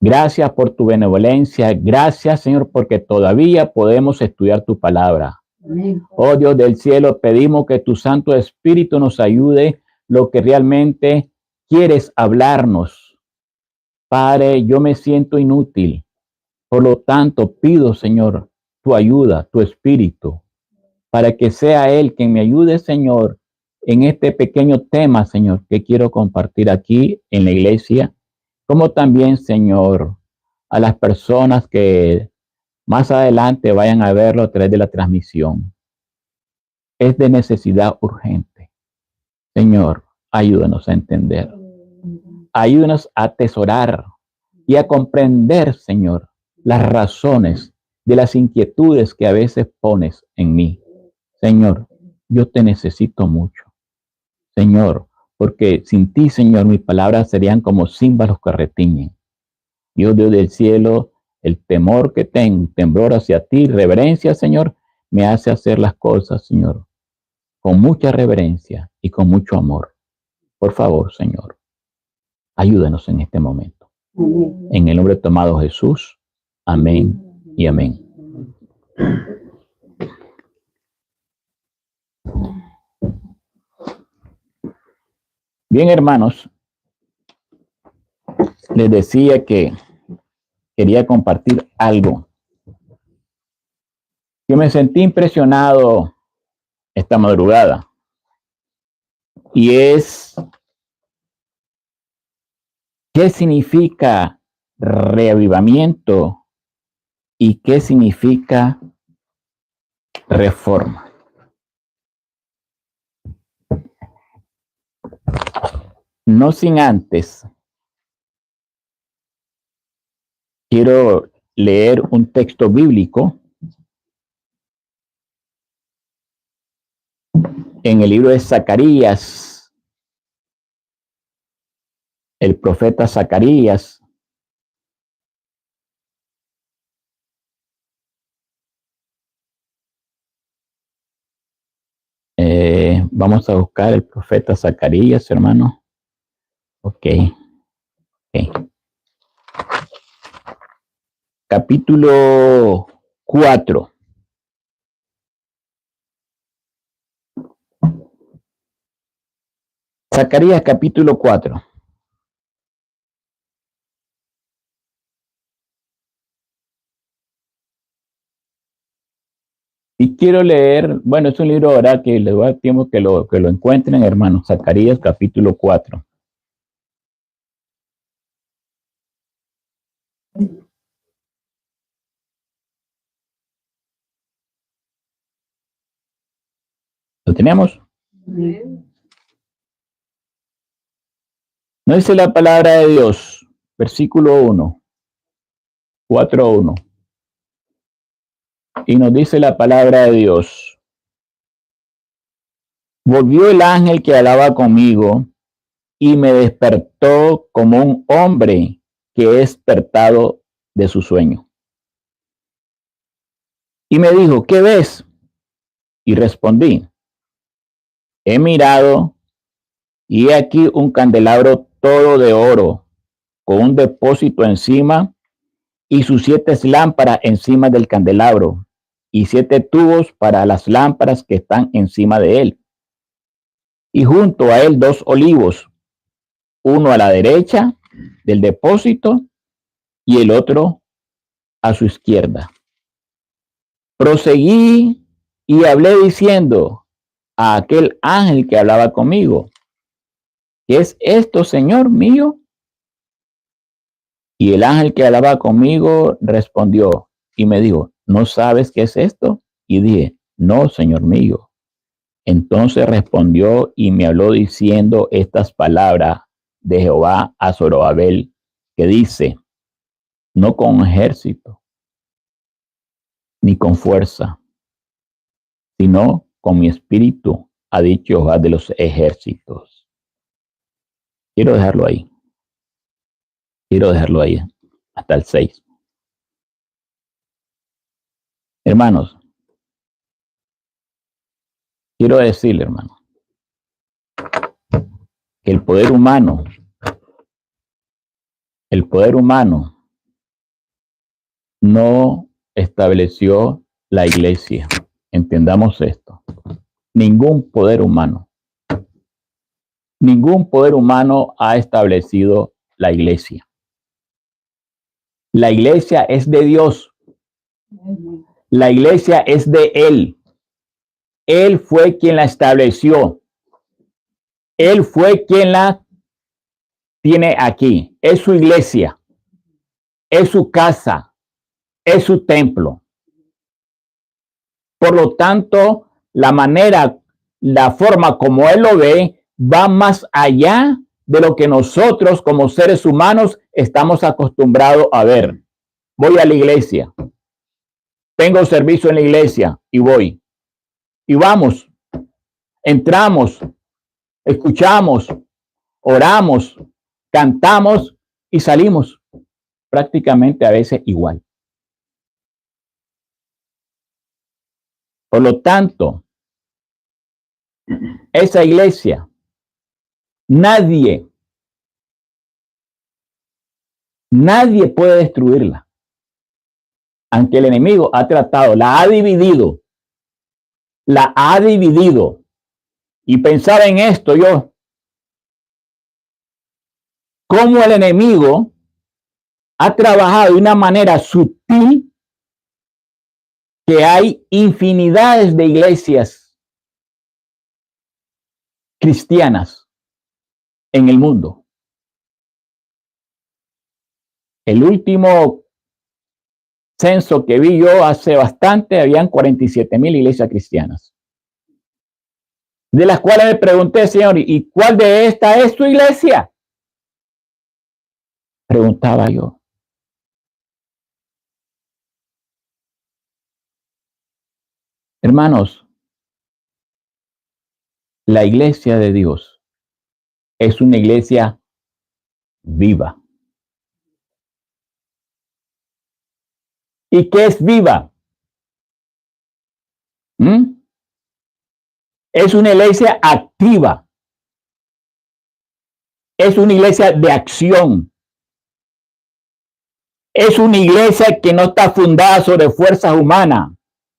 Gracias por tu benevolencia. Gracias, Señor, porque todavía podemos estudiar tu palabra. Oh Dios del cielo, pedimos que tu Santo Espíritu nos ayude lo que realmente quieres hablarnos. Padre, yo me siento inútil. Por lo tanto, pido, Señor, tu ayuda, tu Espíritu, para que sea Él quien me ayude, Señor, en este pequeño tema, Señor, que quiero compartir aquí en la iglesia, como también, Señor, a las personas que más adelante vayan a verlo a través de la transmisión. Es de necesidad urgente. Señor, ayúdanos a entender. Ayúdanos a atesorar y a comprender, Señor, las razones de las inquietudes que a veces pones en mí. Señor, yo te necesito mucho. Señor, porque sin ti, Señor, mis palabras serían como címbalos que retiñen. Dios del cielo, el temor que tengo, temblor hacia ti, reverencia, Señor, me hace hacer las cosas, Señor, con mucha reverencia y con mucho amor. Por favor, Señor, ayúdanos en este momento. Amén. En el nombre de tu amado Jesús. Amén y amén. Bien, hermanos, les decía que quería compartir algo. Yo me sentí impresionado esta madrugada. Y es, ¿qué significa reavivamiento y qué significa reforma? No sin antes, quiero leer un texto bíblico en el libro de Zacarías, el profeta Zacarías. Vamos a buscar el profeta Zacarías, hermano. Ok. Capítulo 4. Zacarías capítulo 4. Y quiero leer, bueno, es un libro ahora que les voy a dar tiempo que lo encuentren, hermanos. Zacarías capítulo 4. ¿Lo tenemos? No dice la palabra de Dios, versículo 1, 4:1. Y nos dice la palabra de Dios. Volvió el ángel que hablaba conmigo y me despertó como un hombre que es despertado de su sueño. Y me dijo, ¿qué ves? Y respondí, he mirado y he aquí un candelabro todo de oro, con un depósito encima y sus 7 lámparas encima del candelabro y 7 tubos para las lámparas que están encima de él. Y junto a él 2 olivos, uno a la derecha del depósito y el otro a su izquierda. Proseguí y hablé diciendo a aquel ángel que hablaba conmigo, ¿qué es esto, Señor mío? Y el ángel que hablaba conmigo respondió y me dijo, ¿no sabes qué es esto? Y dije, no, Señor mío. Entonces respondió y me habló diciendo estas palabras de Jehová a Zorobabel, que dice, no con ejército, ni con fuerza, sino con mi espíritu, ha dicho Jehová de los ejércitos. Quiero dejarlo ahí. Quiero dejarlo ahí hasta el 6. Hermanos, quiero decirle, hermano, que el poder humano no estableció la iglesia. Entendamos esto. Ningún poder humano ha establecido la iglesia. La iglesia es de Dios. La iglesia es de Él. Él fue quien la estableció. Él fue quien la tiene aquí. Es su iglesia. Es su casa. Es su templo. Por lo tanto, la forma como Él lo ve, va más allá de lo que nosotros como seres humanos estamos acostumbrados a ver. Voy a la iglesia. Tengo servicio en la iglesia y voy. Y vamos. Entramos. Escuchamos. Oramos. Cantamos y salimos. Prácticamente a veces igual. Por lo tanto, esa iglesia, nadie puede destruirla. Aunque el enemigo ha tratado, la ha dividido. Y pensaba en esto yo, cómo el enemigo ha trabajado de una manera sutil, que hay infinidades de iglesias cristianas en el mundo. El último censo que vi yo hace bastante, habían 47,000 iglesias cristianas. De las cuales me pregunté, Señor, ¿y cuál de esta es tu iglesia? Preguntaba yo. Hermanos, la iglesia de Dios es una iglesia viva. ¿Y qué es viva? Es una iglesia activa. Es una iglesia de acción. Es una iglesia que no está fundada sobre fuerzas humanas,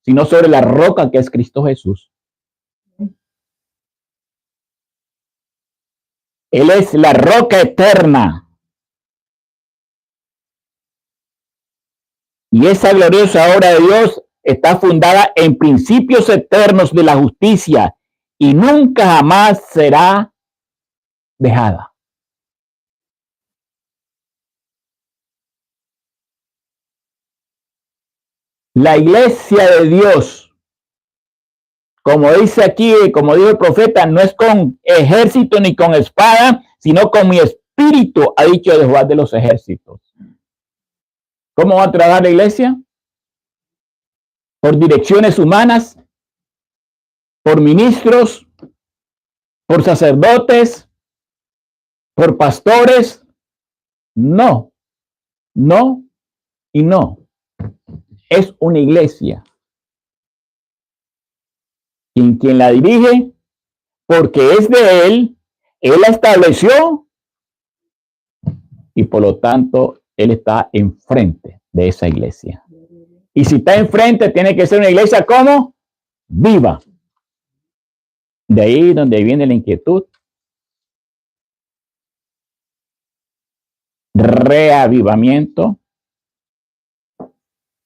sino sobre la roca que es Cristo Jesús. Él es la roca eterna. Y esa gloriosa obra de Dios está fundada en principios eternos de la justicia y nunca jamás será dejada. La iglesia de Dios, como dice aquí, como dijo el profeta, no es con ejército ni con espada, sino con mi espíritu, ha dicho Jehová de los ejércitos. ¿Cómo va a trabajar la iglesia? Por direcciones humanas, por ministros, por sacerdotes, por pastores. No, no y no. Es una iglesia. Quien la dirige, porque es de Él la estableció y por lo tanto Él está enfrente de esa iglesia. Y si está enfrente, tiene que ser una iglesia como viva. De ahí donde viene la inquietud. Reavivamiento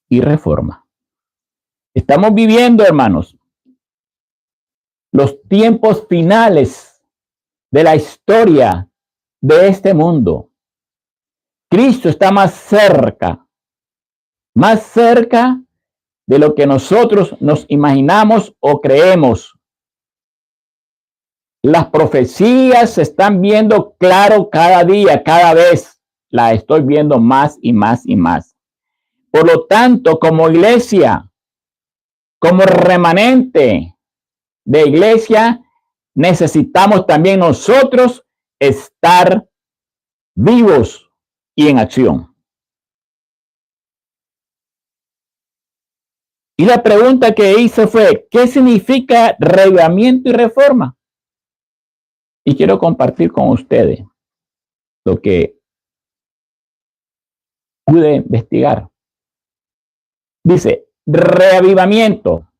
y reforma. Estamos viviendo, hermanos, los tiempos finales de la historia de este mundo. Cristo está más cerca de lo que nosotros nos imaginamos o creemos. Las profecías se están viendo claro cada día, cada vez la estoy viendo más y más y más. Por lo tanto, como iglesia, como remanente de iglesia, necesitamos también nosotros estar vivos y en acción. Y la pregunta que hice fue, ¿qué significa reavivamiento y reforma? Y quiero compartir con ustedes lo que pude investigar. Dice, reavivamiento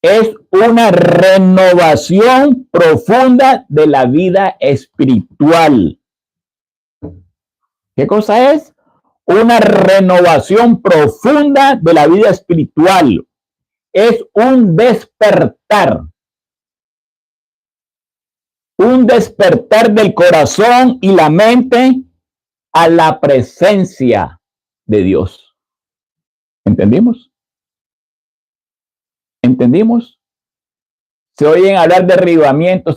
es una renovación profunda de la vida espiritual. ¿Qué cosa es? Una renovación profunda de la vida espiritual. Es un despertar. Un despertar del corazón y la mente a la presencia de Dios. ¿Entendimos? ¿Entendimos? Se oyen hablar de derribamientos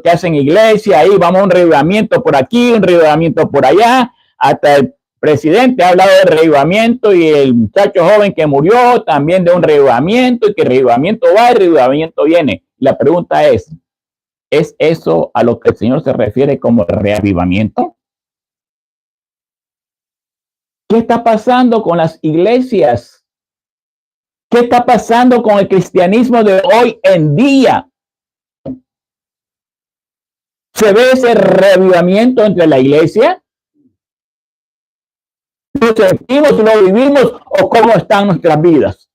que hacen iglesia, ahí vamos a un derribamiento por aquí, un derribamiento por allá, hasta el presidente ha hablado de derribamiento y el muchacho joven que murió también de un derribamiento y que el derribamiento va y el derribamiento viene. La pregunta ¿es eso a lo que el Señor se refiere como reavivamiento? ¿Qué está pasando con las iglesias? ¿Qué está pasando con el cristianismo de hoy en día? ¿Se ve ese reavivamiento entre la iglesia? ¿Lo sentimos, lo vivimos o cómo están nuestras vidas?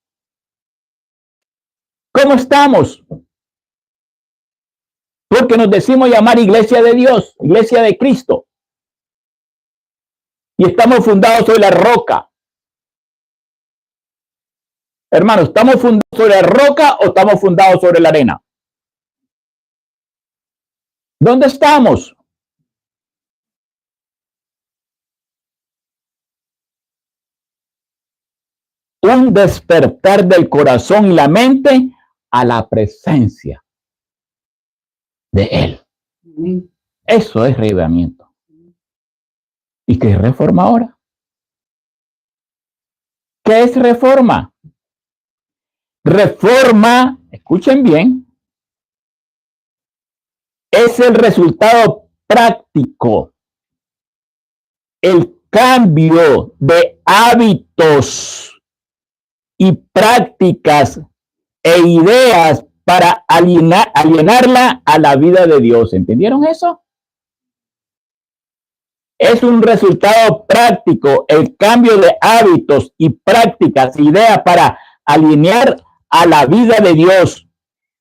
¿Cómo estamos? Porque nos decimos llamar iglesia de Dios, iglesia de Cristo. Y estamos fundados sobre la roca. Hermanos, ¿estamos fundados sobre la roca o estamos fundados sobre la arena? ¿Dónde estamos? Un despertar del corazón y la mente a la presencia de Él. Eso es reavivamiento. ¿Y qué es reforma ahora? ¿Qué es reforma? Reforma, escuchen bien, es el resultado práctico, el cambio de hábitos y prácticas e ideas para alienarla a la vida de Dios. ¿Entendieron eso? Es un resultado práctico, el cambio de hábitos y prácticas e ideas para alinear a la vida de Dios,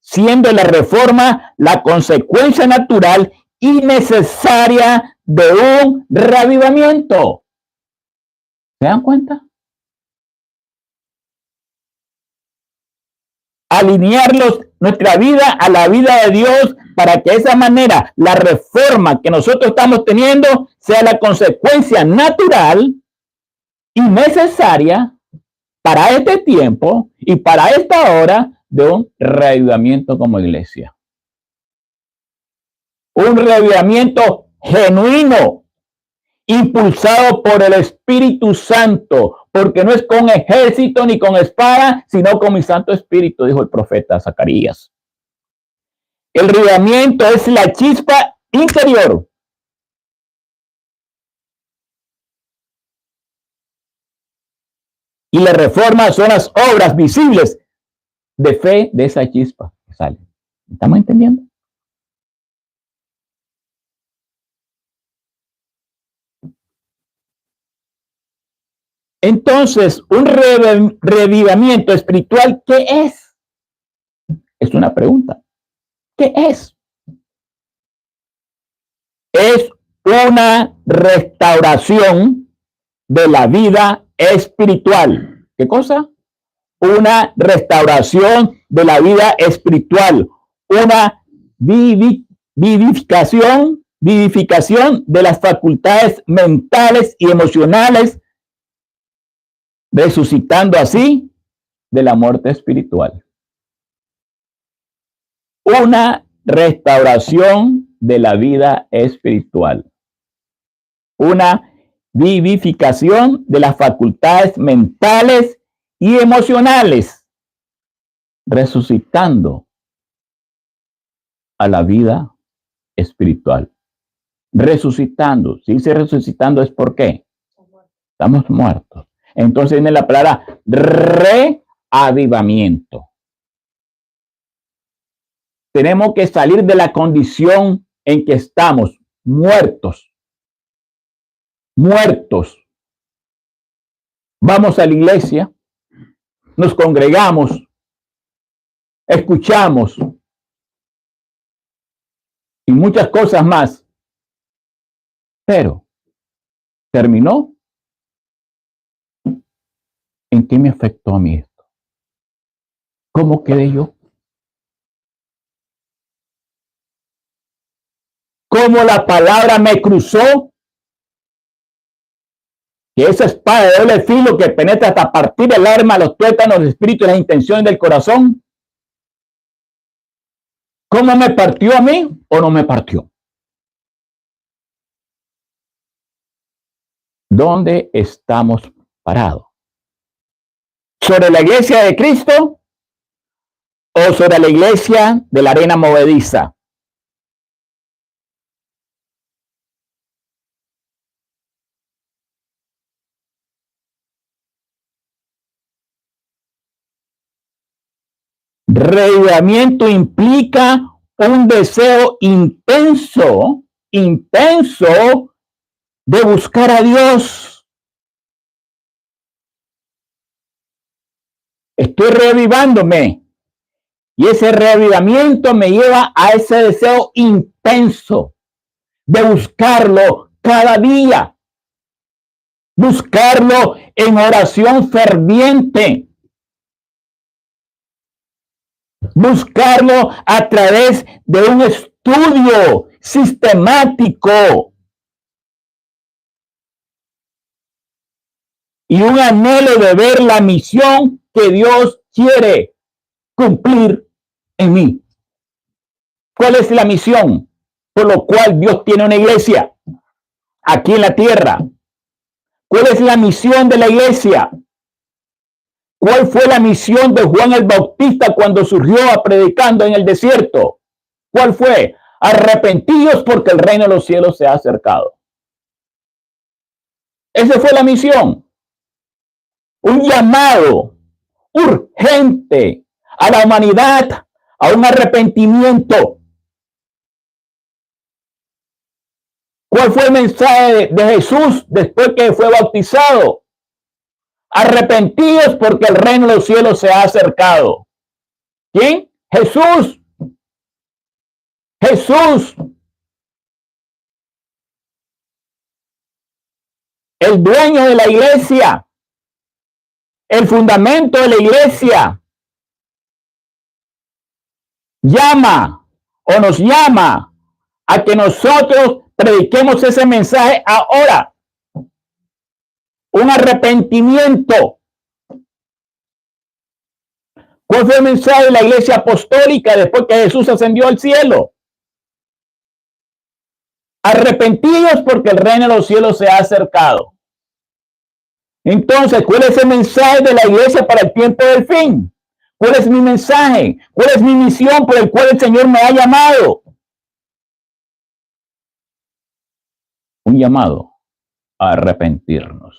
siendo la reforma la consecuencia natural y necesaria de un reavivamiento. ¿Se dan cuenta? Alinearlos, nuestra vida a la vida de Dios, para que de esa manera la reforma que nosotros estamos teniendo sea la consecuencia natural y necesaria para este tiempo y para esta hora de un reavivamiento como iglesia. Un reavivamiento genuino, impulsado por el Espíritu Santo, porque no es con ejército ni con espada, sino con mi Santo Espíritu, dijo el profeta Zacarías. El reavivamiento es la chispa interior. Y la reforma son las obras visibles de fe de esa chispa que sale. ¿Estamos entendiendo? Entonces, un revivamiento espiritual, ¿qué es? Es una pregunta. ¿Qué es? Es una restauración de la vida espiritual. ¿Qué cosa? Una restauración de la vida espiritual. Una vivificación de las facultades mentales y emocionales, resucitando así de la muerte espiritual. Una restauración de la vida espiritual. Una vivificación de las facultades mentales y emocionales, resucitando a la vida espiritual. Resucitando. Si dice resucitando es ¿por qué? Estamos muertos. Entonces viene la palabra reavivamiento. Tenemos que salir de la condición en que estamos muertos. Muertos. vamos a la iglesia, nos congregamos, escuchamos y muchas cosas más. Pero, ¿terminó? ¿En qué me afectó a mí esto? ¿Cómo quedé yo? ¿Cómo la palabra me cruzó? Que esa espada de doble filo que penetra hasta partir el alma, los tuétanos, el espíritu y las intenciones del corazón. ¿Cómo me partió a mí o no me partió? ¿Dónde estamos parados? ¿Sobre la iglesia de Cristo o sobre la iglesia de la arena movediza? Reavivamiento implica un deseo intenso de buscar a Dios. Estoy reavivándome y ese reavivamiento me lleva a ese deseo intenso de buscarlo cada día, buscarlo en oración ferviente, buscarlo a través de un estudio sistemático y un anhelo de ver la misión que Dios quiere cumplir en mí. ¿Cuál es la misión por lo cual Dios tiene una iglesia aquí en la tierra? ¿Cuál es la misión de la iglesia? ¿Cuál fue la misión de Juan el Bautista cuando surgió predicando en el desierto? ¿Cuál fue? Arrepentidos porque el reino de los cielos se ha acercado. Esa fue la misión. Un llamado urgente a la humanidad a un arrepentimiento. ¿Cuál fue el mensaje de Jesús después que fue bautizado? Arrepentidos porque el reino de los cielos se ha acercado. ¿Quién? Jesús. Jesús. El dueño de la iglesia. El fundamento de la iglesia. Llama o nos llama a que nosotros prediquemos ese mensaje ahora. Un arrepentimiento. ¿Cuál fue el mensaje de la iglesia apostólica después que Jesús ascendió al cielo? Arrepentidos porque el reino de los cielos se ha acercado. Entonces, ¿cuál es el mensaje de la iglesia para el tiempo del fin? ¿Cuál es mi mensaje? ¿Cuál es mi misión por el cual el Señor me ha llamado? Un llamado a arrepentirnos.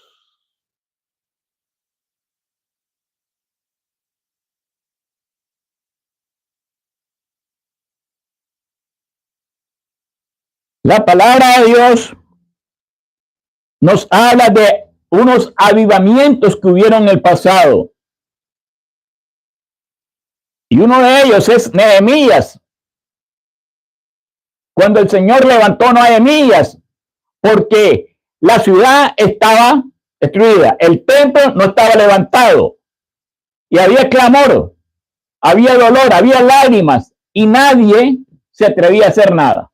La palabra de Dios nos habla de unos avivamientos que hubieron en el pasado. Y uno de ellos es Nehemías. Cuando el Señor levantó a Nehemías, porque la ciudad estaba destruida, el templo no estaba levantado y había clamor, había dolor, había lágrimas y nadie se atrevía a hacer nada.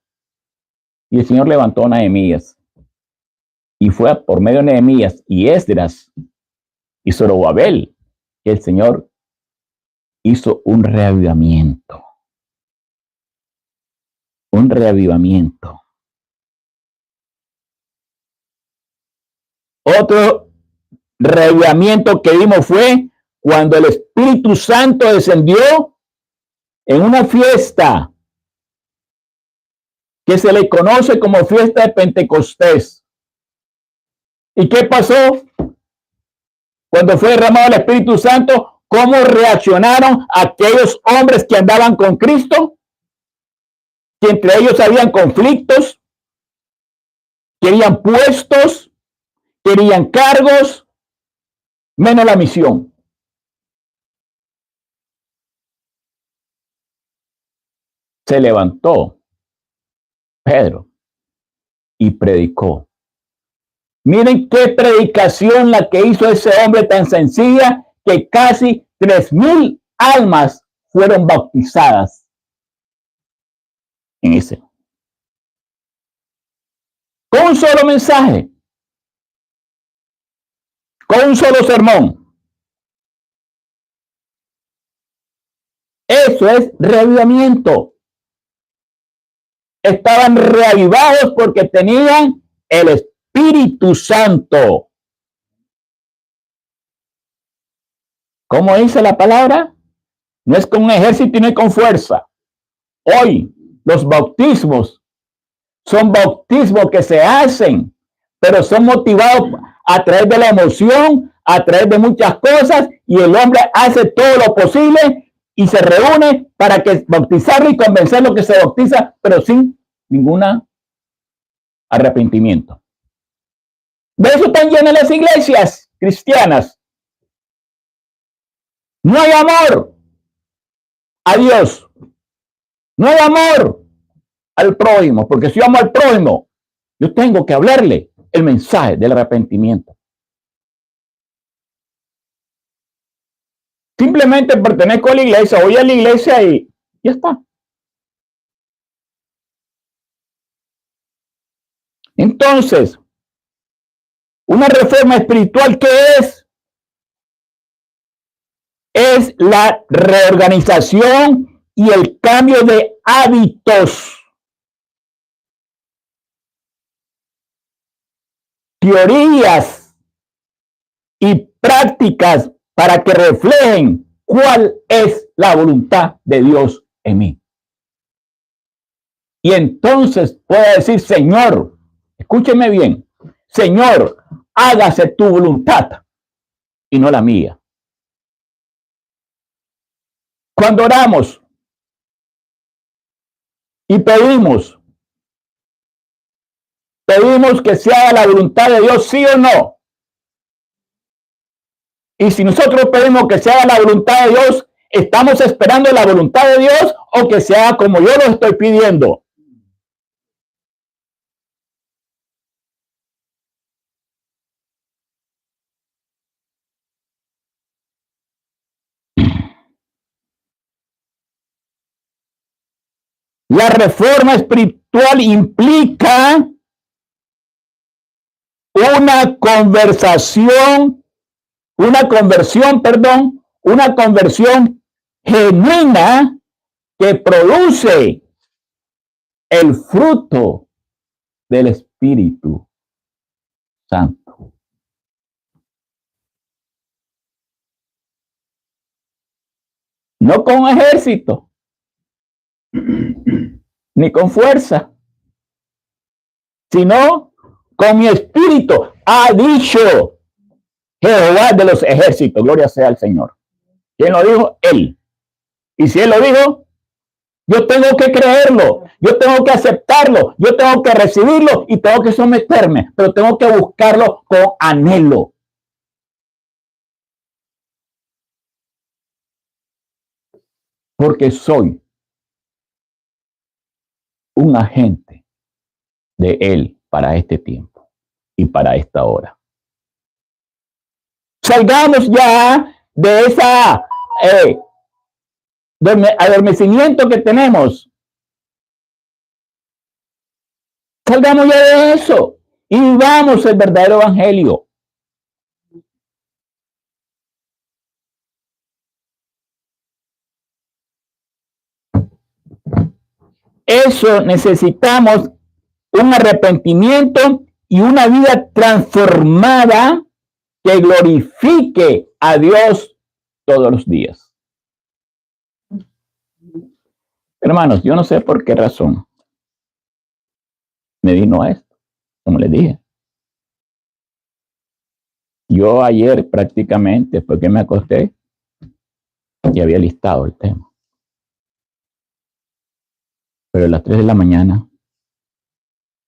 Y el Señor levantó a Nehemías y fue por medio de Nehemías y Esdras y Zorobabel que el Señor hizo un reavivamiento. Un reavivamiento. Otro reavivamiento que vimos fue cuando el Espíritu Santo descendió en una fiesta que se le conoce como fiesta de Pentecostés. ¿Y qué pasó? Cuando fue derramado el Espíritu Santo, ¿cómo reaccionaron aquellos hombres que andaban con Cristo? Que entre ellos habían conflictos, querían puestos, querían cargos, menos la misión. Se levantó Pedro y predicó. Miren qué predicación la que hizo ese hombre tan sencilla, que casi 3,000 almas fueron bautizadas en ese. Con un solo mensaje, con un solo sermón. Eso es reavivamiento. Estaban reavivados porque tenían el Espíritu Santo. ¿Cómo dice la palabra? No es con un ejército y no es con fuerza. Hoy los bautismos son bautismos que se hacen, pero son motivados a través de la emoción, a través de muchas cosas, y el hombre hace todo lo posible y se reúne para que bautizarlo y convencerlo que se bautiza, pero sin ningún arrepentimiento. De eso están llenas las iglesias cristianas. No hay amor a Dios. No hay amor al prójimo, porque si yo amo al prójimo, yo tengo que hablarle el mensaje del arrepentimiento. Simplemente pertenezco a la iglesia, voy a la iglesia y ya está. Entonces, una reforma espiritual, ¿qué es? Es la reorganización y el cambio de hábitos, teorías y prácticas para que reflejen cuál es la voluntad de Dios en mí. Y entonces puedo decir, Señor, escúcheme bien, Señor, hágase tu voluntad y no la mía. Cuando oramos y pedimos que se haga la voluntad de Dios, sí o no. Y si nosotros pedimos que se haga la voluntad de Dios, ¿estamos esperando la voluntad de Dios o que se haga como yo lo estoy pidiendo? La reforma espiritual implica una conversión genuina que produce el fruto del Espíritu Santo. No con ejército, ni con fuerza, sino con mi espíritu, ha dicho Jehová de los ejércitos. Gloria sea al Señor. ¿Quién lo dijo? Él. Y si Él lo dijo, yo tengo que creerlo, yo tengo que aceptarlo, yo tengo que recibirlo y tengo que someterme, pero tengo que buscarlo con anhelo. Porque soy un agente de Él para este tiempo y para esta hora. Salgamos ya de esa adormecimiento que tenemos. Salgamos ya de eso y vivamos el verdadero evangelio. Eso necesitamos un arrepentimiento y una vida transformada que glorifique a Dios todos los días. Hermanos, yo no sé por qué razón me vino a esto, como les dije. Yo ayer prácticamente, después que me acosté, ya había listado el tema. Pero a las 3 de la mañana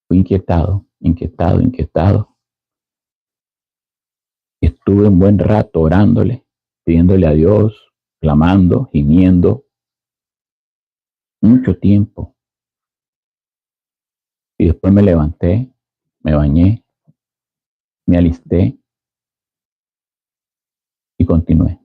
fui inquietado. Estuve estuve un buen rato orándole, pidiéndole a Dios, clamando, gimiendo, mucho tiempo. Y después me levanté, me bañé, me alisté y continué.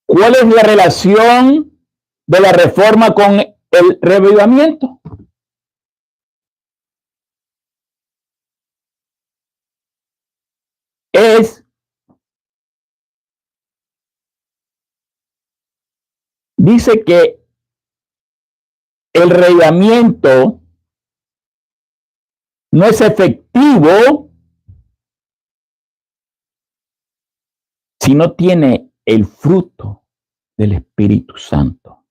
¿Cuál es la relación de la reforma con el reavivamiento? Dice que el reavivamiento no es efectivo si no tiene el fruto del Espíritu Santo.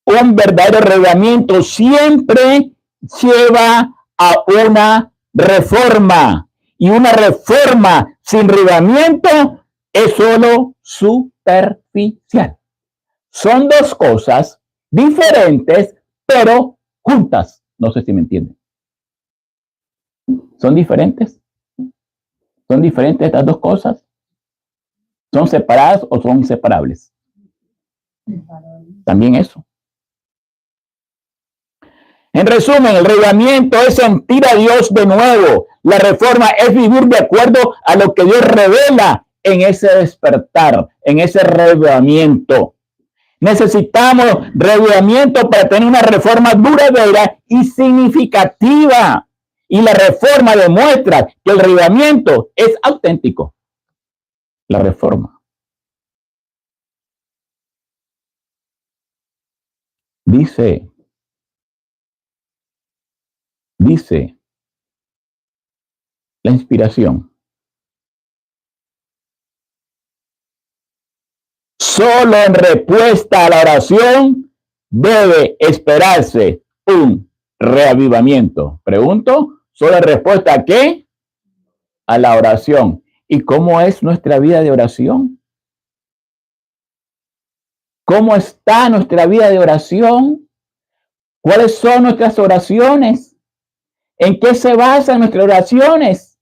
Un verdadero reavivamiento siempre lleva a una reforma, y una reforma sin reavivamiento es solo superficial. Son dos cosas diferentes, pero juntas. No sé si me entienden. ¿Son diferentes? ¿Son diferentes estas dos cosas? ¿Son separadas o son inseparables? También eso. En resumen, el reavivamiento es sentir a Dios de nuevo. La reforma es vivir de acuerdo a lo que Dios revela en ese despertar, en ese reavivamiento. Necesitamos reavivamiento para tener una reforma duradera y significativa. Y la reforma demuestra que el reavivamiento es auténtico. La reforma. Dice la inspiración. Solo en respuesta a la oración debe esperarse un reavivamiento. Pregunto, ¿solo en respuesta a qué? A la oración. ¿Y cómo es nuestra vida de oración? ¿Cómo está nuestra vida de oración? ¿Cuáles son nuestras oraciones? ¿En qué se basan nuestras oraciones?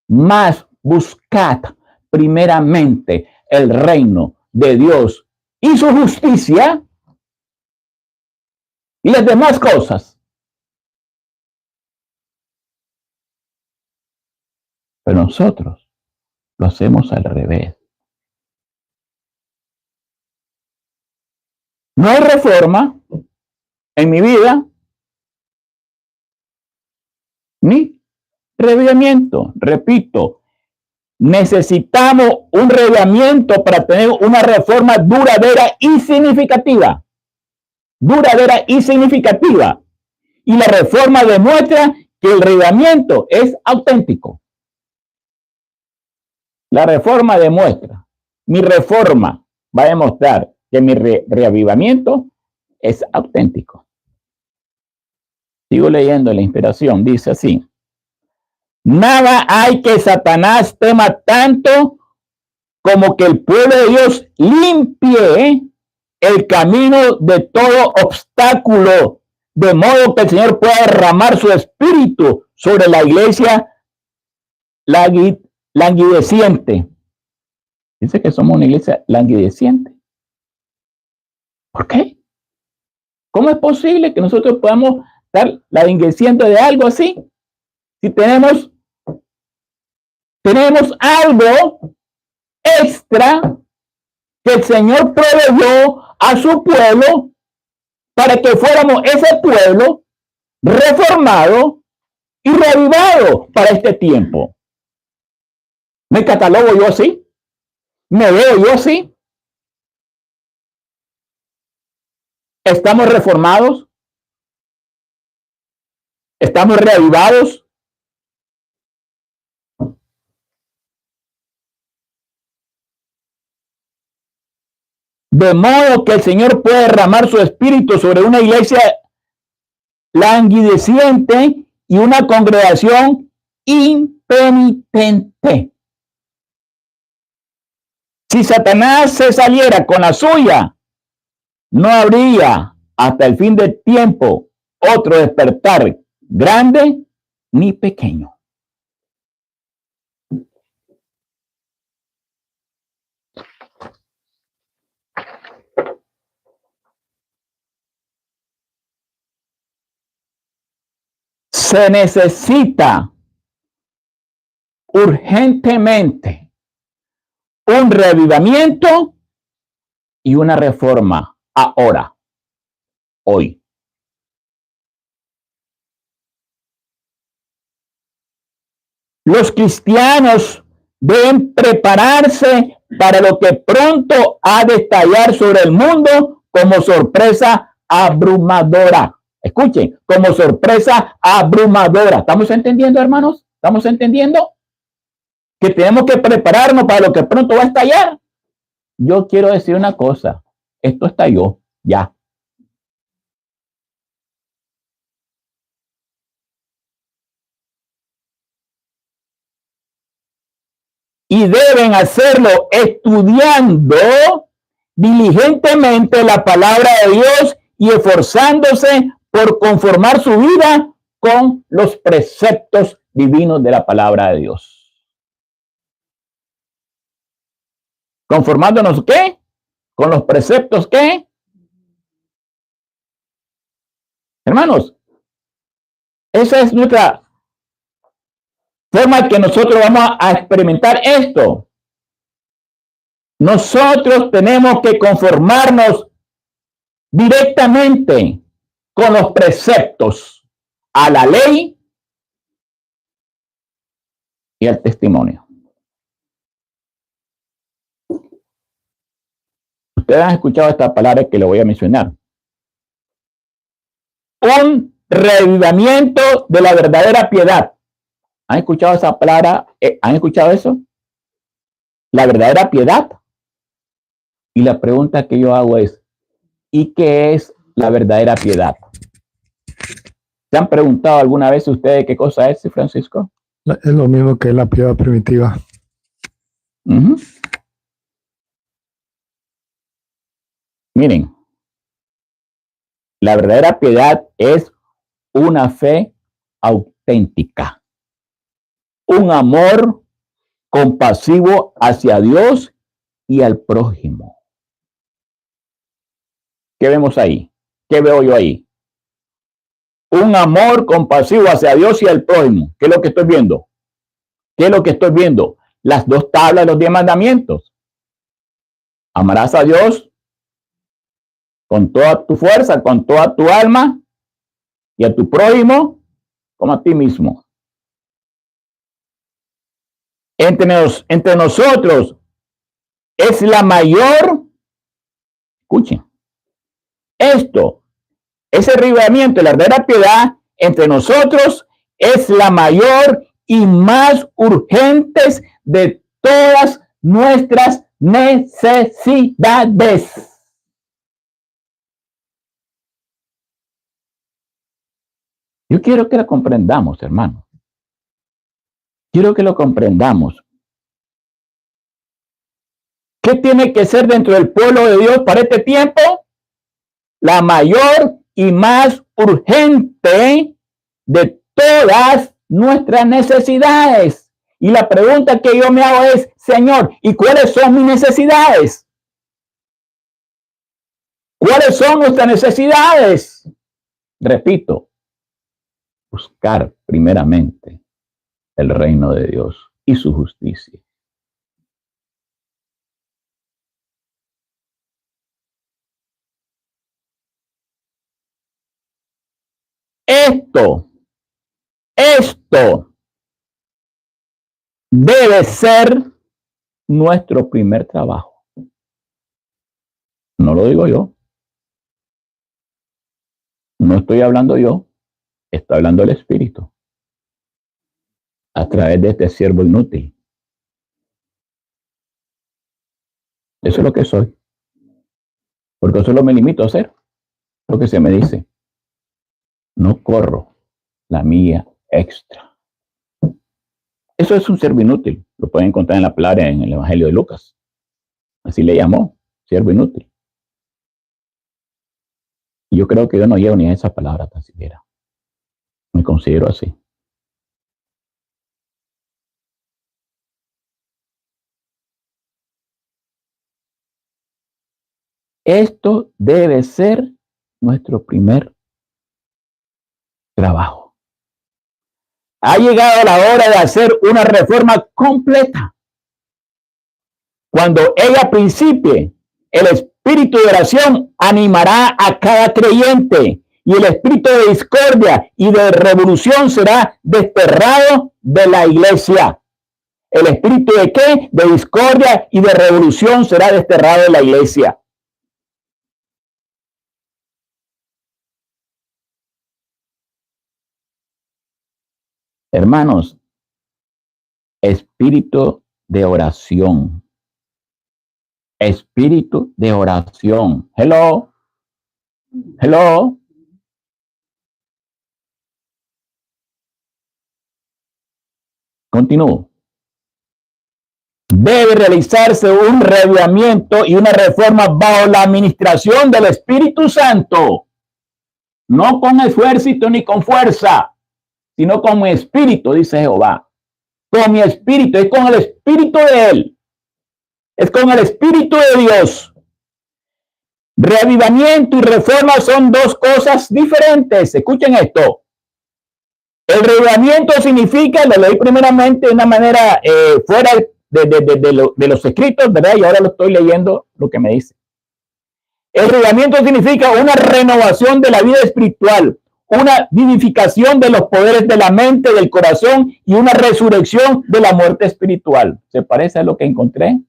Más buscad primeramente el reino de Dios y su justicia, y las demás cosas. Pero nosotros lo hacemos al revés. No hay reforma en mi vida, ni reavivamiento. Repito, necesitamos un reavivamiento para tener una reforma duradera y significativa. Duradera y significativa. Y la reforma demuestra que el reavivamiento es auténtico. La reforma demuestra, mi reforma va a demostrar que mi reavivamiento es auténtico. Sigo leyendo la inspiración, dice así: nada hay que Satanás tema tanto como que el pueblo de Dios limpie el camino de todo obstáculo, de modo que el Señor pueda derramar su espíritu sobre la iglesia languideciente. Dice que somos una iglesia languideciente. ¿Por qué? ¿Cómo es posible que nosotros podamos estar languideciendo de algo así? Si tenemos algo extra que el Señor proveyó a su pueblo para que fuéramos ese pueblo reformado y reavivado para este tiempo. ¿Me catalogo yo así? ¿Me veo yo así? ¿Estamos reformados? ¿Estamos reavivados? De modo que el Señor puede derramar su espíritu sobre una iglesia languideciente y una congregación impenitente. Si Satanás se saliera con la suya, no habría hasta el fin del tiempo otro despertar grande ni pequeño. Se necesita urgentemente un reavivamiento y una reforma ahora, hoy. Los cristianos deben prepararse para lo que pronto ha de estallar sobre el mundo como sorpresa abrumadora. Escuchen, como sorpresa abrumadora. ¿Estamos entendiendo, hermanos? ¿Estamos entendiendo? Que tenemos que prepararnos para lo que pronto va a estallar. Yo quiero decir una cosa. Esto estalló ya. Y deben hacerlo estudiando diligentemente la palabra de Dios y esforzándose por conformar su vida con los preceptos divinos de la palabra de Dios. ¿Conformándonos qué? ¿Con los preceptos qué? Hermanos, esa es nuestra forma que nosotros vamos a experimentar esto. Nosotros tenemos que conformarnos directamente con los preceptos, a la ley y al testimonio. Ustedes han escuchado esta palabra que le voy a mencionar. Un reavivamiento de la verdadera piedad. ¿Han escuchado esa palabra? ¿Han escuchado eso? La verdadera piedad. Y la pregunta que yo hago es, ¿y qué es la verdadera piedad? ¿Se han preguntado alguna vez ustedes qué cosa es, Francisco? Es lo mismo que la piedad primitiva. Miren, la verdadera piedad es una fe auténtica, un amor compasivo hacia Dios y al prójimo. ¿Qué vemos ahí? ¿Qué veo yo ahí? Un amor compasivo hacia Dios y al prójimo. ¿Qué es lo que estoy viendo? ¿Qué es lo que estoy viendo? Las dos tablas de los 10 mandamientos. Amarás a Dios con toda tu fuerza, con toda tu alma, y a tu prójimo como a ti mismo. Entre nosotros es la mayor, escuchen, ese avivamiento, la verdadera piedad entre nosotros es la mayor y más urgente de todas nuestras necesidades. Yo quiero que lo comprendamos, hermano. Quiero que lo comprendamos. ¿Qué tiene que ser dentro del pueblo de Dios para este tiempo? La mayor y más urgente de todas nuestras necesidades. Y la pregunta que yo me hago es, Señor, ¿y cuáles son mis necesidades? ¿Cuáles son nuestras necesidades? Repito, buscar primeramente el reino de Dios y su justicia. Esto debe ser nuestro primer trabajo. No lo digo yo. No estoy hablando yo. Está hablando el Espíritu a través de este siervo inútil. Eso es lo que soy. Porque solo me limito a hacer lo que se me dice. No corro la mía extra. Eso es un siervo inútil. Lo pueden encontrar en la palabra en el Evangelio de Lucas. Así le llamó, siervo inútil. Yo creo que yo no llevo ni a esa palabra tan siquiera. Me considero así. Esto debe ser nuestro primer trabajo. Ha llegado la hora de hacer una reforma completa. Cuando ella principie, el espíritu de oración animará a cada creyente y el espíritu de discordia y de revolución será desterrado de la iglesia. ¿El espíritu de qué? De discordia y de revolución será desterrado de la iglesia. Hermanos, espíritu de oración. Espíritu de oración. Hello. Hello. Continúo. Debe realizarse un reavivamiento y una reforma bajo la administración del Espíritu Santo. No con esfuerzo ni con fuerza, sino con mi espíritu, dice Jehová. Con mi espíritu, es con el espíritu de Él. Es con el espíritu de Dios. Reavivamiento y reforma son dos cosas diferentes. Escuchen esto. El reavivamiento significa, lo leí primeramente de una manera fuera de los escritos, ¿verdad? Y ahora lo estoy leyendo lo que me dice. El reavivamiento significa una renovación de la vida espiritual, una vivificación de los poderes de la mente, del corazón y una resurrección de la muerte espiritual. ¿Se parece a lo que encontré?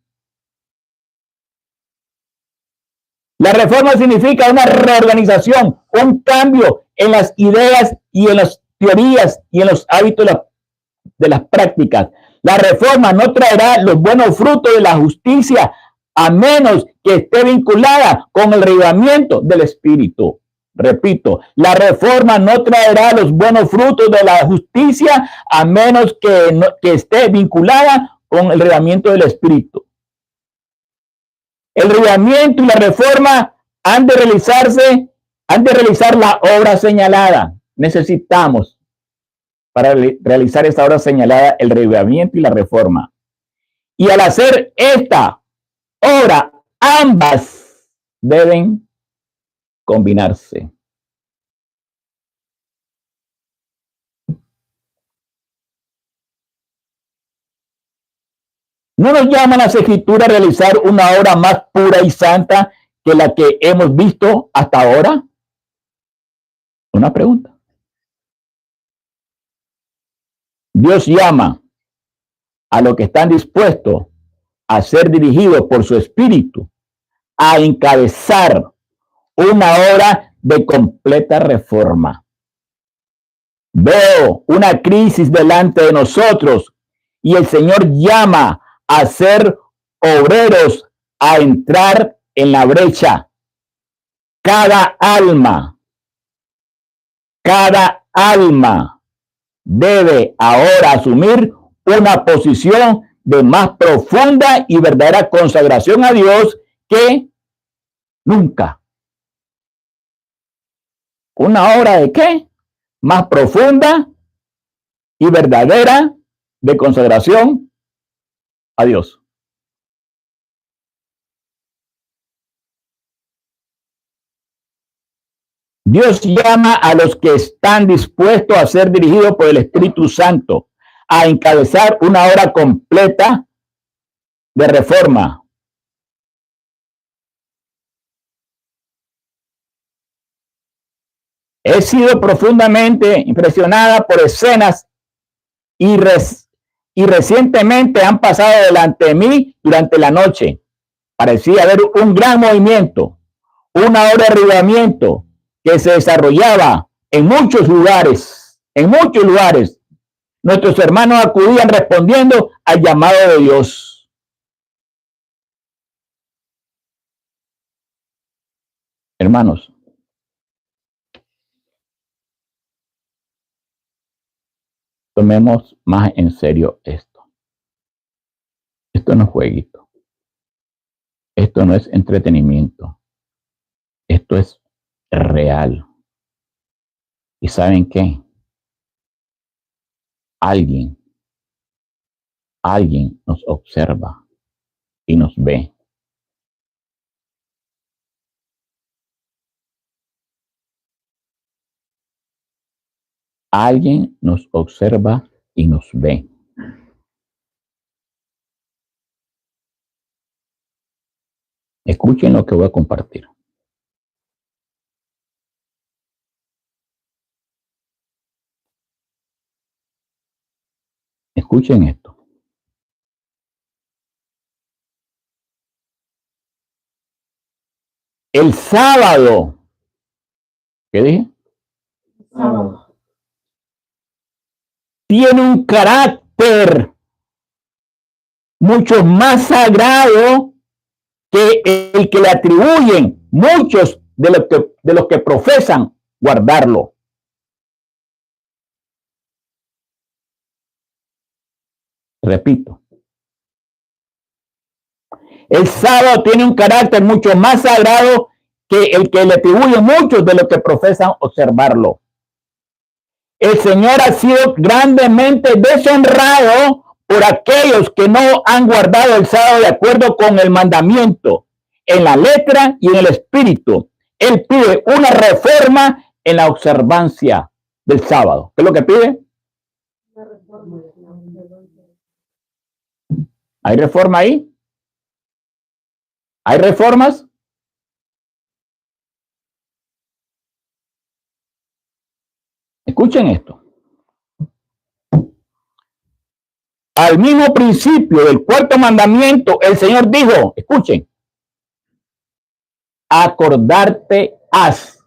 La reforma significa una reorganización, un cambio en las ideas y en las teorías y en los hábitos de las prácticas. La reforma no traerá los buenos frutos de la justicia a menos que esté vinculada con el reavivamiento del espíritu. Repito, la reforma no traerá los buenos frutos de la justicia a menos que esté vinculada con el reavivamiento del espíritu. El reavivamiento y la reforma han de realizar la obra señalada. Necesitamos, para realizar esta obra señalada, el reavivamiento y la reforma. Y al hacer esta obra, ambas deben combinarse. ¿No nos llaman las Escrituras a realizar una obra más pura y santa que la que hemos visto hasta ahora? Una pregunta. Dios llama a los que están dispuestos a ser dirigidos por su Espíritu a encabezar una obra de completa reforma. Veo una crisis delante de nosotros y el Señor llama a ser obreros a entrar en la brecha. Cada alma debe ahora asumir una posición de más profunda y verdadera consagración a Dios que nunca. ¿Una obra de qué? Más profunda y verdadera de consagración a Dios. Dios llama a los que están dispuestos a ser dirigidos por el Espíritu Santo a encabezar una obra completa de reforma. He sido profundamente impresionada por escenas y recientemente han pasado delante de mí durante la noche. Parecía haber un gran movimiento, una obra de reavivamiento que se desarrollaba en muchos lugares. Nuestros hermanos acudían respondiendo al llamado de Dios. Hermanos, tomemos más en serio esto. Esto no es jueguito. Esto no es entretenimiento. Esto es real. ¿Y saben qué? Alguien nos observa y nos ve. Alguien nos observa y nos ve. Escuchen lo que voy a compartir. Escuchen esto. El sábado, ¿qué dije? Sábado. Tiene un carácter mucho más sagrado que el que le atribuyen muchos de los que profesan guardarlo. Repito. El sábado tiene un carácter mucho más sagrado que el que le atribuyen muchos de los que profesan observarlo. El Señor ha sido grandemente deshonrado por aquellos que no han guardado el sábado de acuerdo con el mandamiento, en la letra y en el espíritu. Él pide una reforma en la observancia del sábado. ¿Qué es lo que pide? ¿Hay reforma ahí? ¿Hay reformas? Escuchen esto. Al mismo principio del cuarto mandamiento, el Señor dijo, escuchen, acordarte has.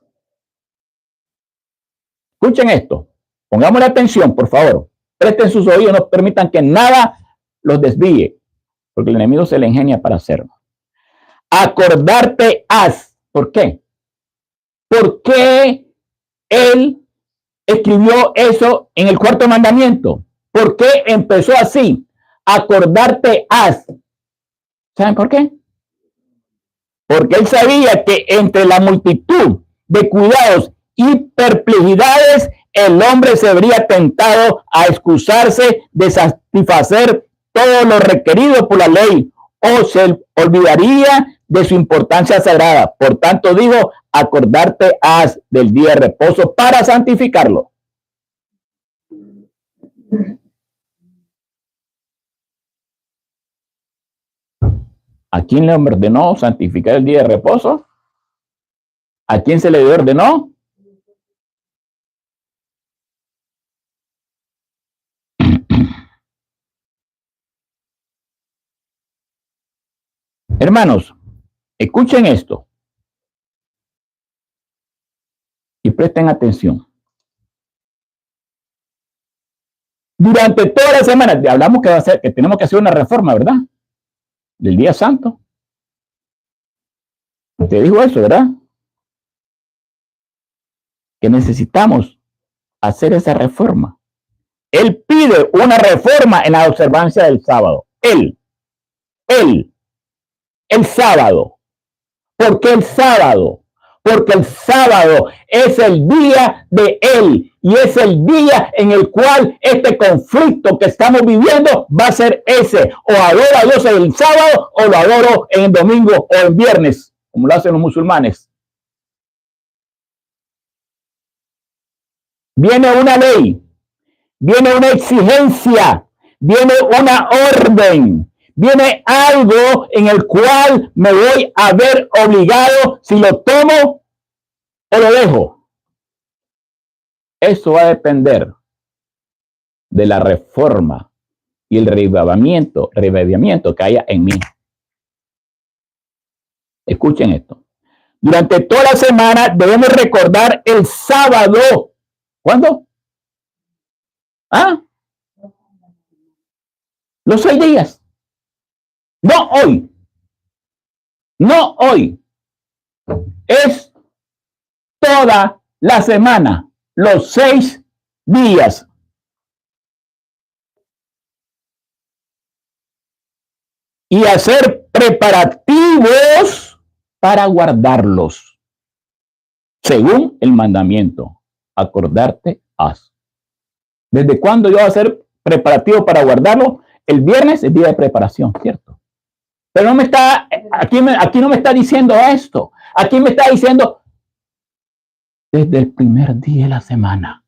Escuchen esto. Pongámosle atención, por favor. Presten sus oídos, no permitan que nada los desvíe, porque el enemigo se le ingenia para hacerlo. Acordarte has. ¿Por qué? ¿Por qué él escribió eso en el cuarto mandamiento? ¿Por qué empezó así? Acordarte has. ¿Saben por qué? Porque él sabía que entre la multitud de cuidados y perplejidades, el hombre se habría tentado a excusarse de satisfacer todo lo requerido por la ley, o se olvidaría de su importancia sagrada. Por tanto, digo, acordarte has del día de reposo para santificarlo. ¿A quién le ordenó santificar el día de reposo? ¿A quién se le ordenó? Hermanos, escuchen esto y presten atención. Durante toda la semana hablamos que tenemos que hacer una reforma, ¿verdad? Del día santo. Usted dijo eso, ¿verdad? Que necesitamos hacer esa reforma. Él pide una reforma en la observancia del sábado. El sábado. ¿Por qué el sábado? Porque el sábado es el día de él y es el día en el cual este conflicto que estamos viviendo va a ser ese. O adoro a Dios en el sábado o lo adoro en el domingo o en viernes, como lo hacen los musulmanes. Viene una ley, viene una exigencia, viene una orden, viene algo en el cual me voy a ver obligado si lo tomo o lo dejo. Eso va a depender de la reforma y el revivimiento que haya en mí. Escuchen esto. Durante toda la semana debemos recordar el sábado. ¿Cuándo? Los 6 días. No hoy. No hoy. Es toda la semana. Los 6 días. Y hacer preparativos para guardarlos. según el mandamiento. Acordarte haz. ¿Desde cuándo yo voy a hacer preparativo para guardarlo? El viernes es día de preparación, ¿cierto? Pero no me está, aquí no me está diciendo esto. Aquí me está diciendo desde el primer día de la semana.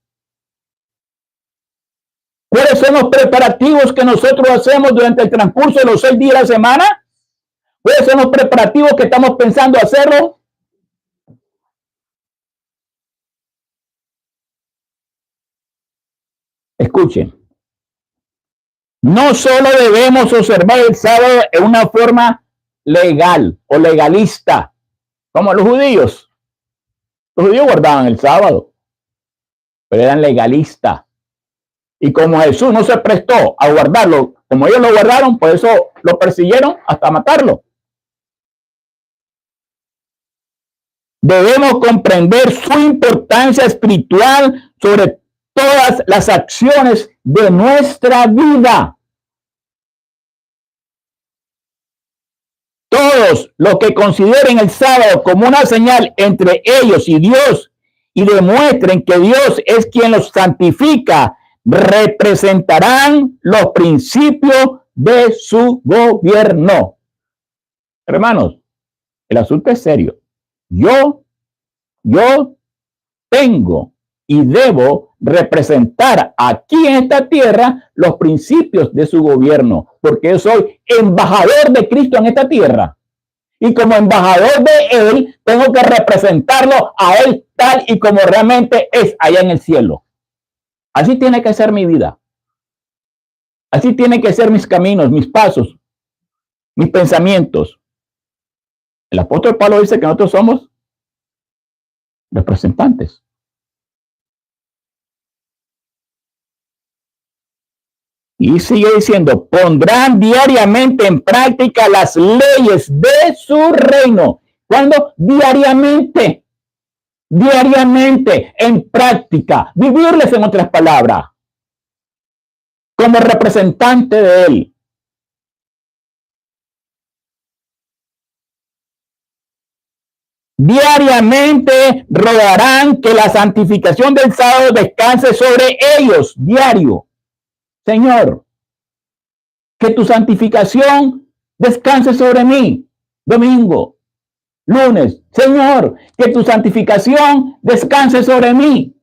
¿Cuáles son los preparativos que nosotros hacemos durante el transcurso de los 6 días de la semana? ¿Cuáles son los preparativos que estamos pensando hacerlo? Escuchen. No solo debemos observar el sábado en una forma legal o legalista, como los judíos. Los judíos guardaban el sábado, pero eran legalistas. Y como Jesús no se prestó a guardarlo, como ellos lo guardaron, por eso lo persiguieron hasta matarlo. Debemos comprender su importancia espiritual sobre todas las acciones de nuestra vida. Todos los que consideren el sábado como una señal entre ellos y Dios y demuestren que Dios es quien los santifica, representarán los principios de su gobierno. Hermanos, el asunto es serio. Yo tengo y debo representar aquí en esta tierra los principios de su gobierno, porque yo soy embajador de Cristo en esta tierra. Y como embajador de Él, tengo que representarlo a Él tal y como realmente es allá en el cielo. Así tiene que ser mi vida. Así tiene que ser mis caminos, mis pasos, mis pensamientos. El apóstol Pablo dice que nosotros somos representantes. Y sigue diciendo, pondrán diariamente en práctica las leyes de su reino. ¿Cuándo? Diariamente. Diariamente, en práctica. Vivirles, en otras palabras, como representante de Él. Diariamente rogarán que la santificación del sábado descanse sobre ellos. Diario. Señor, que tu santificación descanse sobre mí. Domingo, lunes. Señor, que tu santificación descanse sobre mí.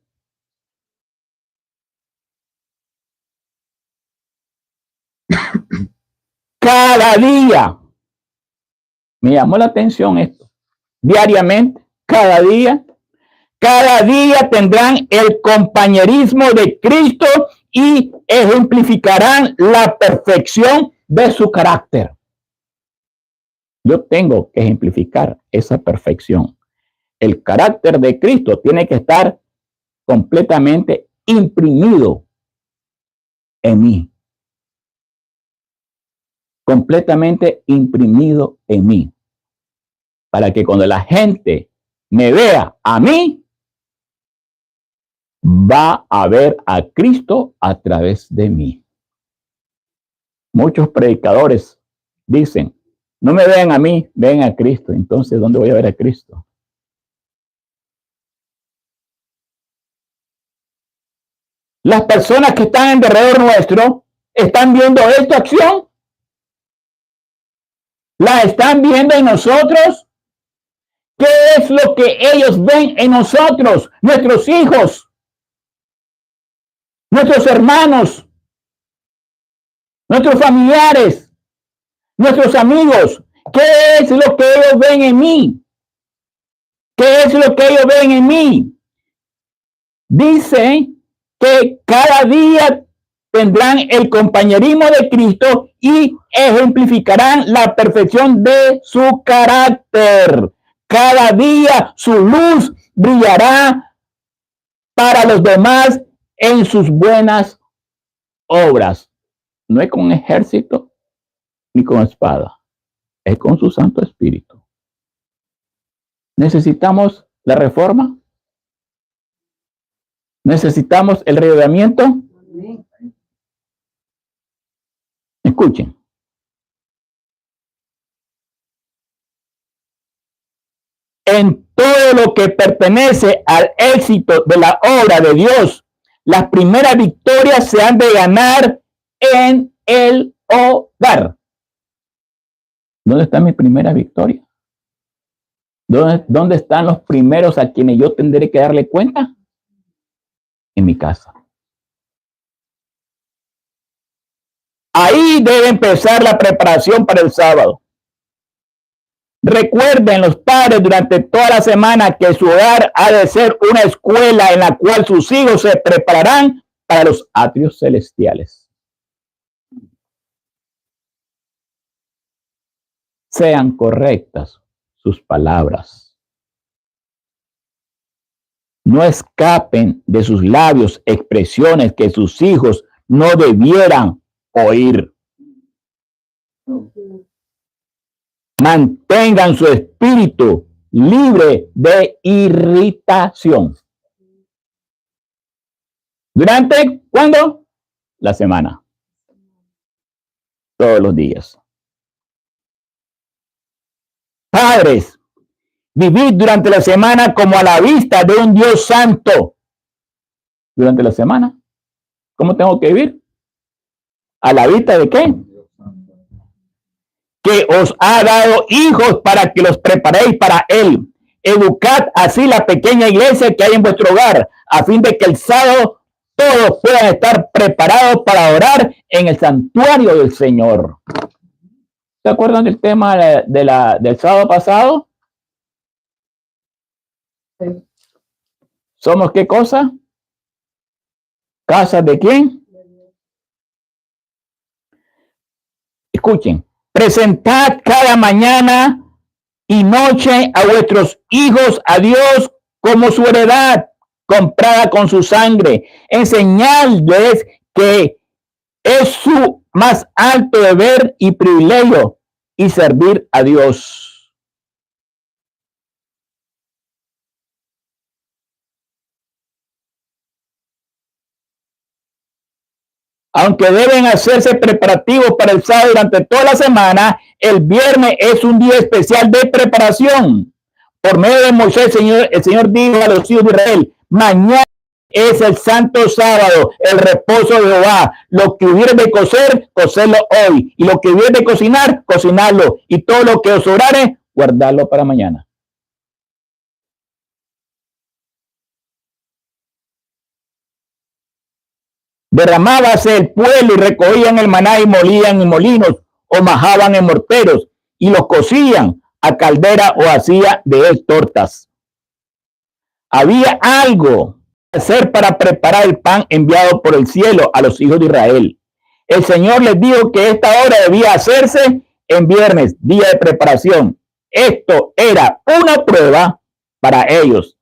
Cada día. Me llamó la atención esto. Diariamente, cada día tendrán el compañerismo de Cristo y ejemplificarán la perfección de su carácter. Yo tengo que ejemplificar esa perfección. El carácter de Cristo tiene que estar completamente imprimido en mí. Completamente imprimido en mí. Para que cuando la gente me vea a mí, va a ver a Cristo a través de mí. Muchos predicadores dicen, no me vean a mí, ven a Cristo. Entonces, ¿dónde voy a ver a Cristo? Las personas que están en derredor nuestro están viendo esta acción. ¿La están viendo en nosotros? ¿Qué es lo que ellos ven en nosotros? Nuestros hijos, nuestros hermanos, nuestros familiares, nuestros amigos. ¿Qué es lo que ellos ven en mí? ¿Qué es lo que ellos ven en mí? Dice que cada día tendrán el compañerismo de Cristo y ejemplificarán la perfección de su carácter. Cada día su luz brillará para los demás en sus buenas obras. No es con ejército ni con espada, es con su Santo Espíritu. ¿Necesitamos la reforma? ¿Necesitamos el reavivamiento? Escuchen. En todo lo que pertenece al éxito de la obra de Dios, las primeras victorias se han de ganar en el hogar. ¿Dónde está mi primera victoria? ¿Dónde están los primeros a quienes yo tendré que darle cuenta? En mi casa. Ahí debe empezar la preparación para el sábado. Recuerden los padres durante toda la semana que su hogar ha de ser una escuela en la cual sus hijos se prepararán para los atrios celestiales. Sean correctas sus palabras. No escapen de sus labios expresiones que sus hijos no debieran oír. Mantengan su espíritu libre de irritación. ¿Durante cuándo? La semana. Todos los días. Padres, vivid durante la semana como a la vista de un Dios santo. Durante la semana. ¿Cómo tengo que vivir? ¿A la vista de qué? Que os ha dado hijos para que los preparéis para él. Educad así la pequeña iglesia que hay en vuestro hogar, a fin de que el sábado todos puedan estar preparados para orar en el santuario del Señor. ¿Se acuerdan del tema del sábado pasado? Sí. ¿Somos qué cosa? ¿Casa de quién? Escuchen. Presentad cada mañana y noche a vuestros hijos a Dios como su heredad, comprada con su sangre. Enseñadles que es su más alto deber y privilegio y servir a Dios. Aunque deben hacerse preparativos para el sábado durante toda la semana, el viernes es un día especial de preparación. Por medio de Moisés, el Señor dijo a los hijos de Israel: mañana es el santo sábado, el reposo de Jehová. Lo que hubiere de cocer, cocerlo hoy. Y lo que hubiere de cocinar, cocinarlo. Y todo lo que os sobrare, guardarlo para mañana. Derramábase el pueblo y recogían el maná y molían en molinos o majaban en morteros y los cocían a caldera o hacía de él tortas. Había algo que hacer para preparar el pan enviado por el cielo a los hijos de Israel. El Señor les dijo que esta obra debía hacerse en viernes, día de preparación. Esto era una prueba para ellos.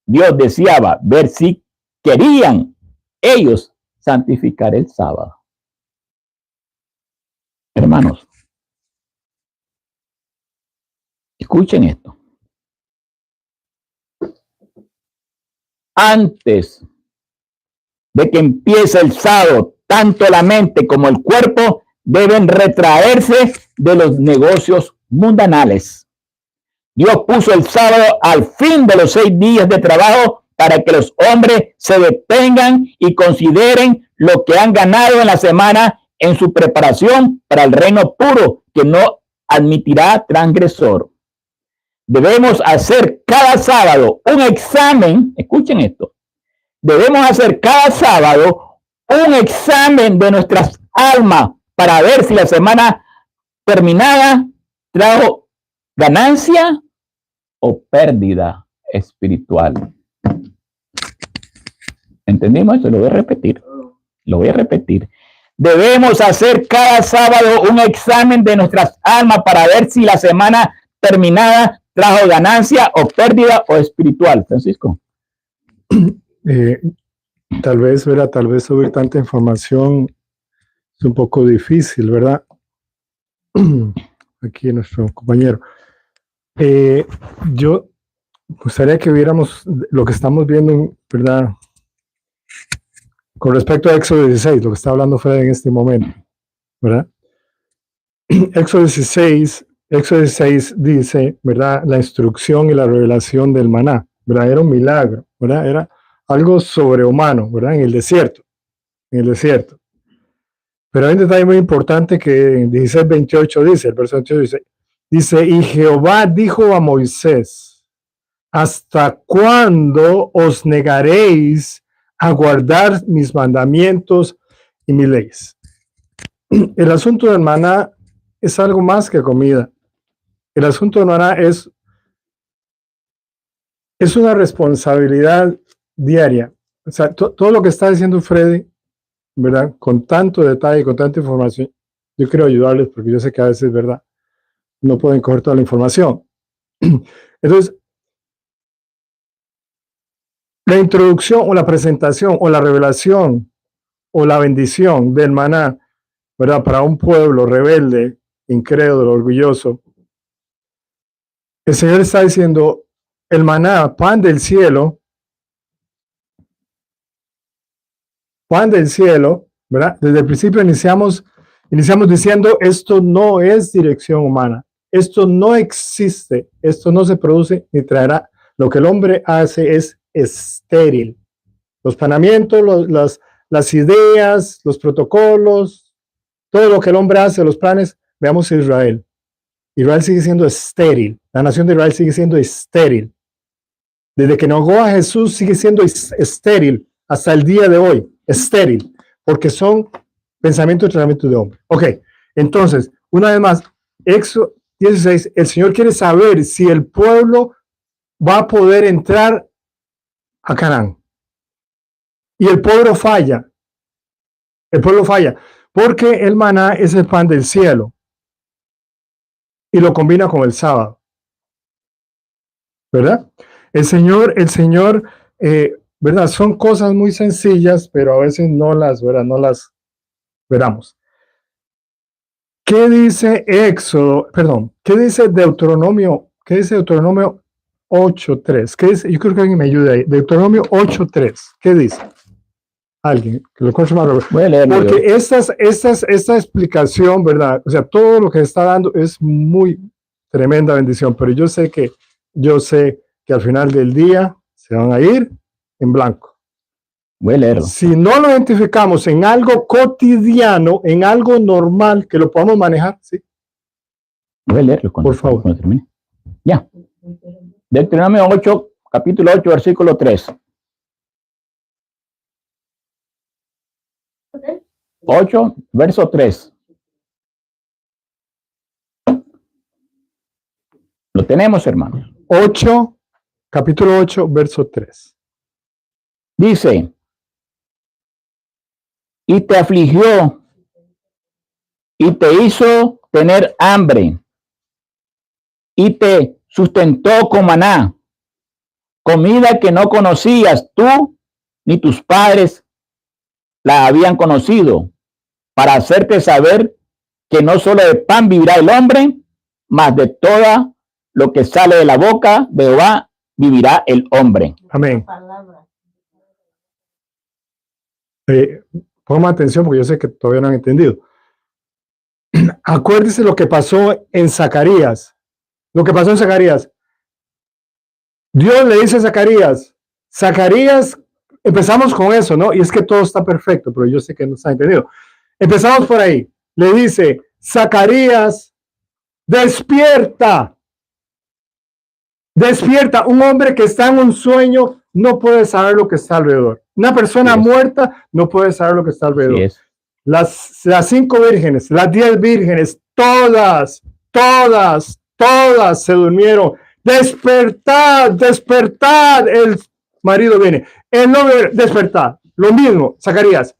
Dios deseaba ver si querían ellos santificar el sábado. Hermanos, escuchen esto. Antes de que empiece el sábado, tanto la mente como el cuerpo deben retraerse de los negocios mundanales. Dios puso el sábado al fin de los 6 días de trabajo para que los hombres se detengan y consideren lo que han ganado en la semana en su preparación para el reino puro que no admitirá transgresor. Debemos hacer cada sábado un examen, escuchen esto, debemos hacer cada sábado un examen de nuestras almas para ver si la semana terminada trajo ganancia o pérdida espiritual. ¿Entendimos eso? Lo voy a repetir. Debemos hacer cada sábado un examen de nuestras almas para ver si la semana terminada trajo ganancia o pérdida o espiritual. Francisco. Tal vez subir tanta información es un poco difícil, ¿verdad? Aquí nuestro compañero. Yo gustaría que viéramos lo que estamos viendo, ¿verdad? Con respecto a Éxodo 16, lo que está hablando Fred en este momento, ¿verdad? Éxodo 16 Éxodo 16 dice, ¿verdad? La instrucción y la revelación del maná, ¿verdad? Era un milagro, ¿verdad? Era algo sobrehumano, ¿verdad? En el desierto. Pero hay un detalle muy importante que en 16:28 dice, el verso 28 dice, y Jehová dijo a Moisés, ¿hasta cuándo os negaréis a guardar mis mandamientos y mis leyes? El asunto del maná es algo más que comida. El asunto del maná es una responsabilidad diaria. O sea, todo lo que está diciendo Freddy, ¿verdad? Con tanto detalle, con tanta información, yo quiero ayudarles porque yo sé que a veces, ¿verdad? No pueden coger toda la información. Entonces, la introducción o la presentación o la revelación o la bendición del maná, ¿verdad? Para un pueblo rebelde, incrédulo, orgulloso, el Señor está diciendo, el maná, pan del cielo, ¿verdad? Desde el principio iniciamos diciendo, esto no es dirección humana, esto no existe, esto no se produce ni traerá. Lo que el hombre hace es estéril. Los planeamientos, las ideas, los protocolos, todo lo que el hombre hace, los planes, veamos Israel. Israel sigue siendo estéril. La nación de Israel sigue siendo estéril. Desde que negó a Jesús sigue siendo estéril hasta el día de hoy. Estéril. Porque son pensamientos y tratamientos de hombre. Ok. Entonces, una vez más, Éxodo 16, el Señor quiere saber si el pueblo va a poder entrar a Canaán. Y el pueblo falla. Porque el maná es el pan del cielo. Y lo combina con el sábado. ¿Verdad? El Señor, ¿verdad? Son cosas muy sencillas, pero a veces ¿verdad? No las veramos. ¿Qué dice ¿Qué dice Deuteronomio? ¿Qué dice Deuteronomio 8:3? ¿Qué dice? Yo creo que alguien me ayude ahí. Deuteronomio 8:3. ¿Qué dice? Alguien que lo encuentre más rápido. Voy a leerlo. Porque esta explicación, ¿verdad? O sea, todo lo que está dando es muy tremenda bendición, pero yo sé que al final del día se van a ir en blanco. Voy a leerlo. Si no lo identificamos en algo cotidiano, en algo normal, que lo podamos manejar, ¿sí? Voy a leerlo Por favor. cuando termine. Ya. Deuteronomio 8, capítulo 8, versículo 3. 8, verso 3. Lo tenemos, hermanos. Capítulo 8, verso 3. Dice, y te afligió y te hizo tener hambre y te sustentó con maná, comida que no conocías tú ni tus padres la habían conocido, para hacerte saber que no solo de pan vivirá el hombre, mas de toda lo que sale de la boca de Jehová vivirá el hombre. Amén. Pongan atención porque yo sé que todavía no han entendido. Acuérdense lo que pasó en Zacarías. Dios le dice a Zacarías, empezamos con eso, ¿no? Y es que todo está perfecto, pero yo sé que no está entendido. Empezamos por ahí. Le dice, Zacarías, despierta. Despierta. Un hombre que está en un sueño no puede saber lo que está alrededor. Una persona muerta no puede saber lo que está alrededor. Las 5 vírgenes, las 10 vírgenes, todas se durmieron. Despertad, el marido viene. El nombre, despertad. Lo mismo, Zacarías,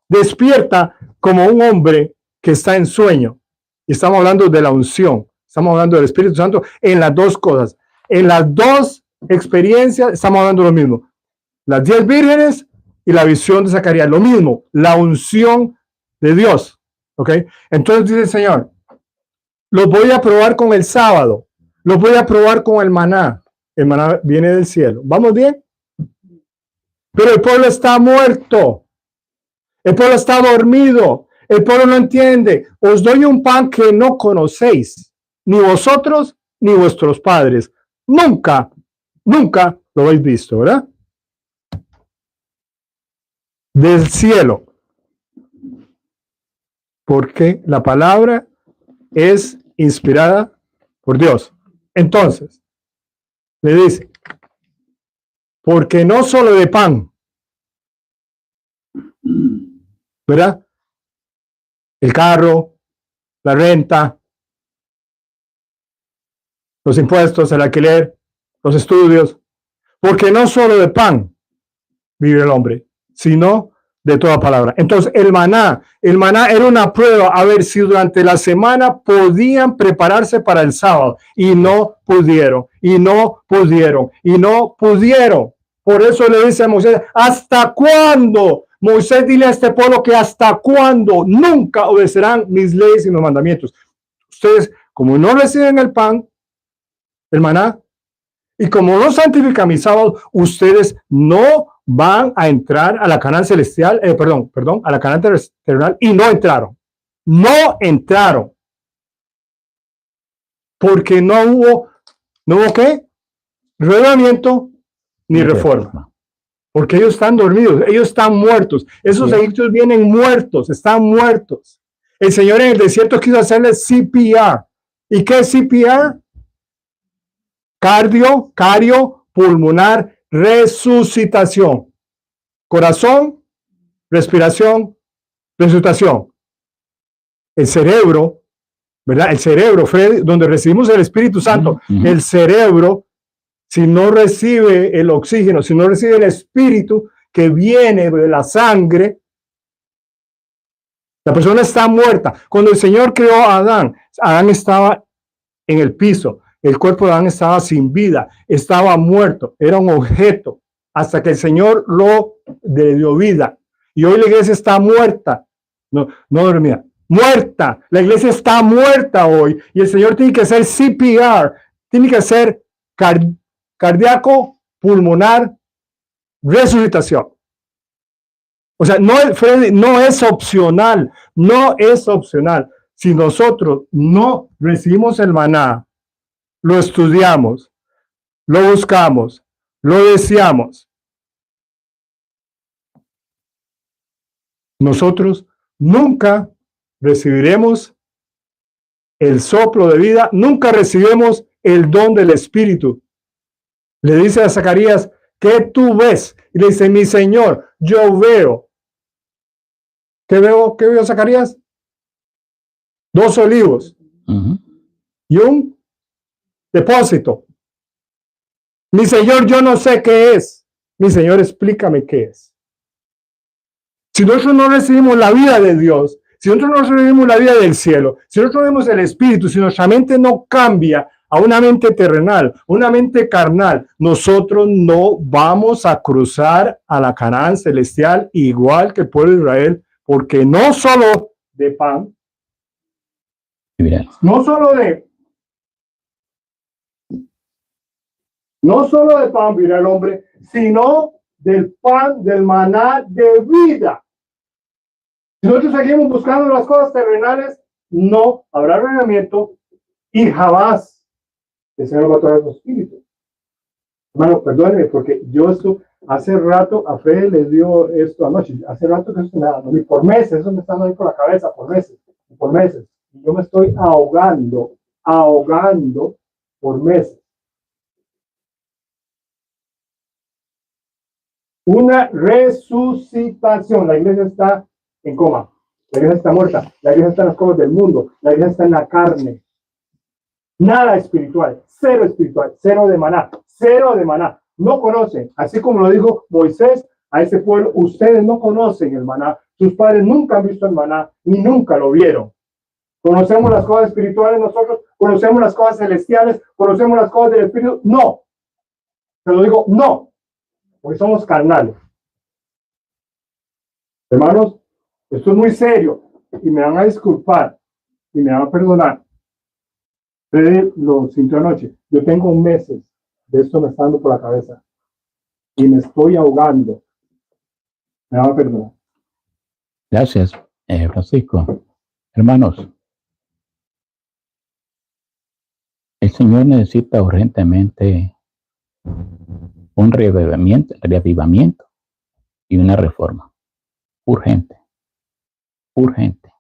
despierta como un hombre que está en sueño. Y estamos hablando de la unción, estamos hablando del Espíritu Santo en las dos cosas. En las dos experiencias estamos hablando de lo mismo. Las 10 vírgenes y la visión de Zacarías, lo mismo, la unción de Dios. ¿Ok? Entonces dice el Señor, los voy a probar con el sábado, los voy a probar con el maná. El maná viene del cielo. ¿Vamos bien? Pero el pueblo está muerto. El pueblo está dormido. El pueblo no entiende. Os doy un pan que no conocéis. ni vosotros, ni vuestros padres. Nunca, nunca lo habéis visto, ¿verdad? Del cielo. Porque la palabra es inspirada por Dios. Entonces, le dice, porque no solo de pan, ¿verdad? El carro, la renta, los impuestos, el alquiler, los estudios, porque no solo de pan vive el hombre, sino de toda palabra. Entonces, el maná era una prueba a ver si durante la semana podían prepararse para el sábado y no pudieron, y no pudieron, y no pudieron. Por eso le dice a Moisés, ¿hasta cuándo? Moisés, dile a este pueblo que hasta cuándo nunca obedecerán mis leyes y mis mandamientos. Ustedes, como no reciben el pan, el maná, y como no santifican mi sábado, ustedes no van a entrar a la Canaán celestial, a la Canaán terrenal, y no entraron. No entraron. Porque no hubo ¿qué? Revelamiento ni reforma. Porque ellos están dormidos, ellos están muertos. Esos egipcios vienen muertos, están muertos. El Señor en el desierto quiso hacerles CPR. ¿Y qué es CPR? Cario, pulmonar, resucitación. Corazón, respiración, resucitación. El cerebro, ¿verdad? El cerebro, Fred, donde recibimos el Espíritu Santo, el cerebro, si no recibe el oxígeno, si no recibe el Espíritu que viene de la sangre, la persona está muerta. Cuando el Señor creó a Adán, Adán estaba en el piso. El cuerpo de Adán estaba sin vida, estaba muerto, era un objeto, hasta que el Señor le dio vida. Y hoy la iglesia está muerta, no dormía, muerta. La iglesia está muerta hoy y el Señor tiene que hacer CPR, tiene que hacer cardíaco, pulmonar, resucitación. O sea, no es opcional, no es opcional. Si nosotros no recibimos el maná, lo estudiamos, lo buscamos, lo deseamos, nosotros nunca recibiremos el soplo de vida, nunca recibiremos el don del Espíritu. Le dice a Zacarías, ¿qué tú ves? Y le dice, mi Señor, yo veo. ¿Qué veo? ¿Qué veo, Zacarías? 2 olivos y un depósito. Mi Señor, yo no sé qué es. Mi Señor, explícame qué es. Si nosotros no recibimos la vida de Dios, si nosotros no recibimos la vida del cielo, si nosotros no vemos el Espíritu, si nuestra mente no cambia a una mente terrenal, una mente carnal, nosotros no vamos a cruzar a la Canaán celestial igual que el pueblo de Israel, porque no solo de pan, no solo de pan vivirá el hombre, sino del pan, del maná de vida. Si nosotros seguimos buscando las cosas terrenales, no habrá revelamiento y jamás el Señor va a traer su espíritu. Hermano, perdónenme, porque yo esto hace rato, a Fede le dio esto anoche, hace rato que esto me da, y por meses, eso me está dando ahí por la cabeza, por meses. Y yo me estoy ahogando por meses. Una resucitación. La iglesia está en coma. La iglesia está muerta. La iglesia está en las cosas del mundo. La iglesia está en la carne. Nada espiritual. Cero de maná. No conocen. Así como lo dijo Moisés a ese pueblo, ustedes no conocen el maná. Sus padres nunca han visto el maná ni nunca lo vieron. Conocemos las cosas espirituales nosotros, conocemos las cosas celestiales, conocemos las cosas del espíritu. No. Te lo digo, no. Porque somos carnales. Hermanos, esto es muy serio y me van a disculpar y me van a perdonar. Freddy lo sintió anoche. Yo tengo meses de esto me está dando por la cabeza y me estoy ahogando. Me van a perdonar. Gracias, Francisco. Hermanos, El Señor necesita urgentemente un reavivamiento y una reforma. Urgente. Urgente.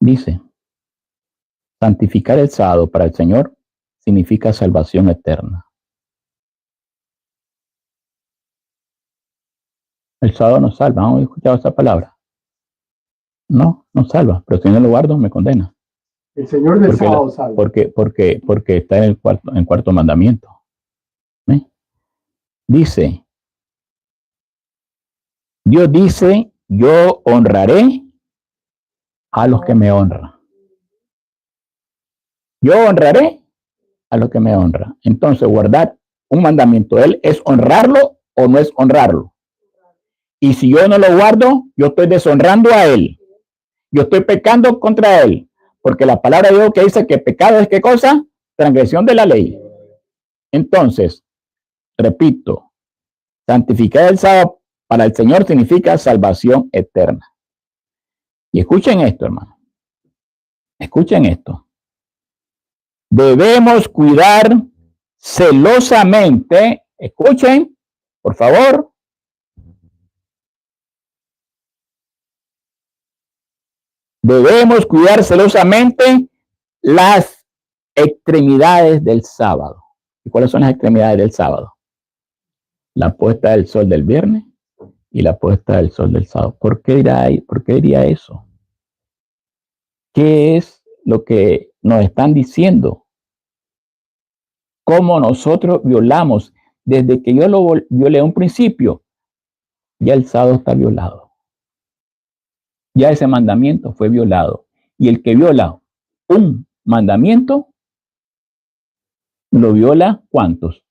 Dice, santificar el sábado para el Señor significa salvación eterna. El sábado no salva. ¿Han escuchado esa palabra? No, no salva. Pero si no lo guardo, me condena. El Señor del sábado salva. Porque está en el cuarto mandamiento. ¿Eh? Dice, Dios dice, yo honraré a los que me honran. Yo honraré a los que me honran. Entonces, guardar un mandamiento de Él es honrarlo o no es honrarlo. Y si yo no lo guardo, yo estoy deshonrando a Él. Yo estoy pecando contra Él. Porque la palabra de Dios que dice que pecado es ¿qué cosa? Transgresión de la ley. Entonces, repito, santificar el sábado para el Señor significa salvación eterna. Y escuchen esto, hermano. Escuchen esto. Debemos cuidar celosamente, escuchen, por favor. Debemos cuidar celosamente las extremidades del sábado. ¿Y cuáles son las extremidades del sábado? La puesta del sol del viernes y la puesta del sol del sábado. ¿Por qué diría eso? ¿Qué es lo que nos están diciendo? ¿Cómo nosotros violamos? Desde que yo lo violé a un principio, ya el sábado está violado. Ya ese mandamiento fue violado. Y el que viola un mandamiento, lo viola ¿cuántos?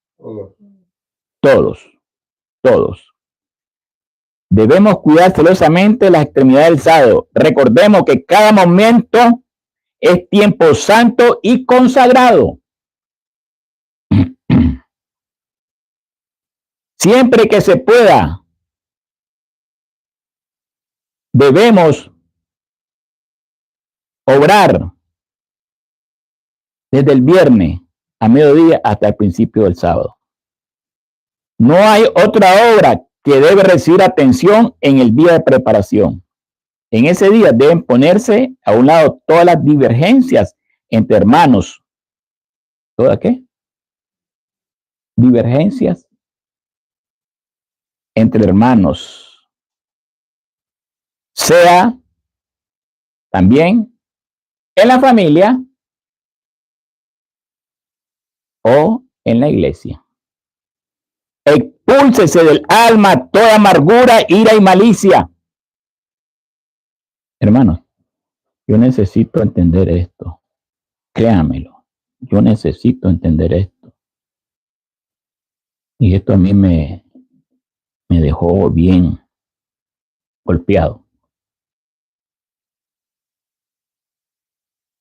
Todos. Debemos cuidar celosamente las extremidades del sábado. Recordemos que cada momento es tiempo santo y consagrado. Siempre que se pueda, debemos obrar desde el viernes a mediodía hasta el principio del sábado. No hay otra obra que debe recibir atención en el día de preparación. En ese día deben ponerse a un lado todas las divergencias entre hermanos. ¿Todas qué? Divergencias entre hermanos. Sea también en la familia o en la iglesia. Expúlsese del alma toda amargura, ira y malicia. Hermanos, yo necesito entender esto. Créanmelo, yo necesito entender esto. Y esto a mí me dejó bien golpeado.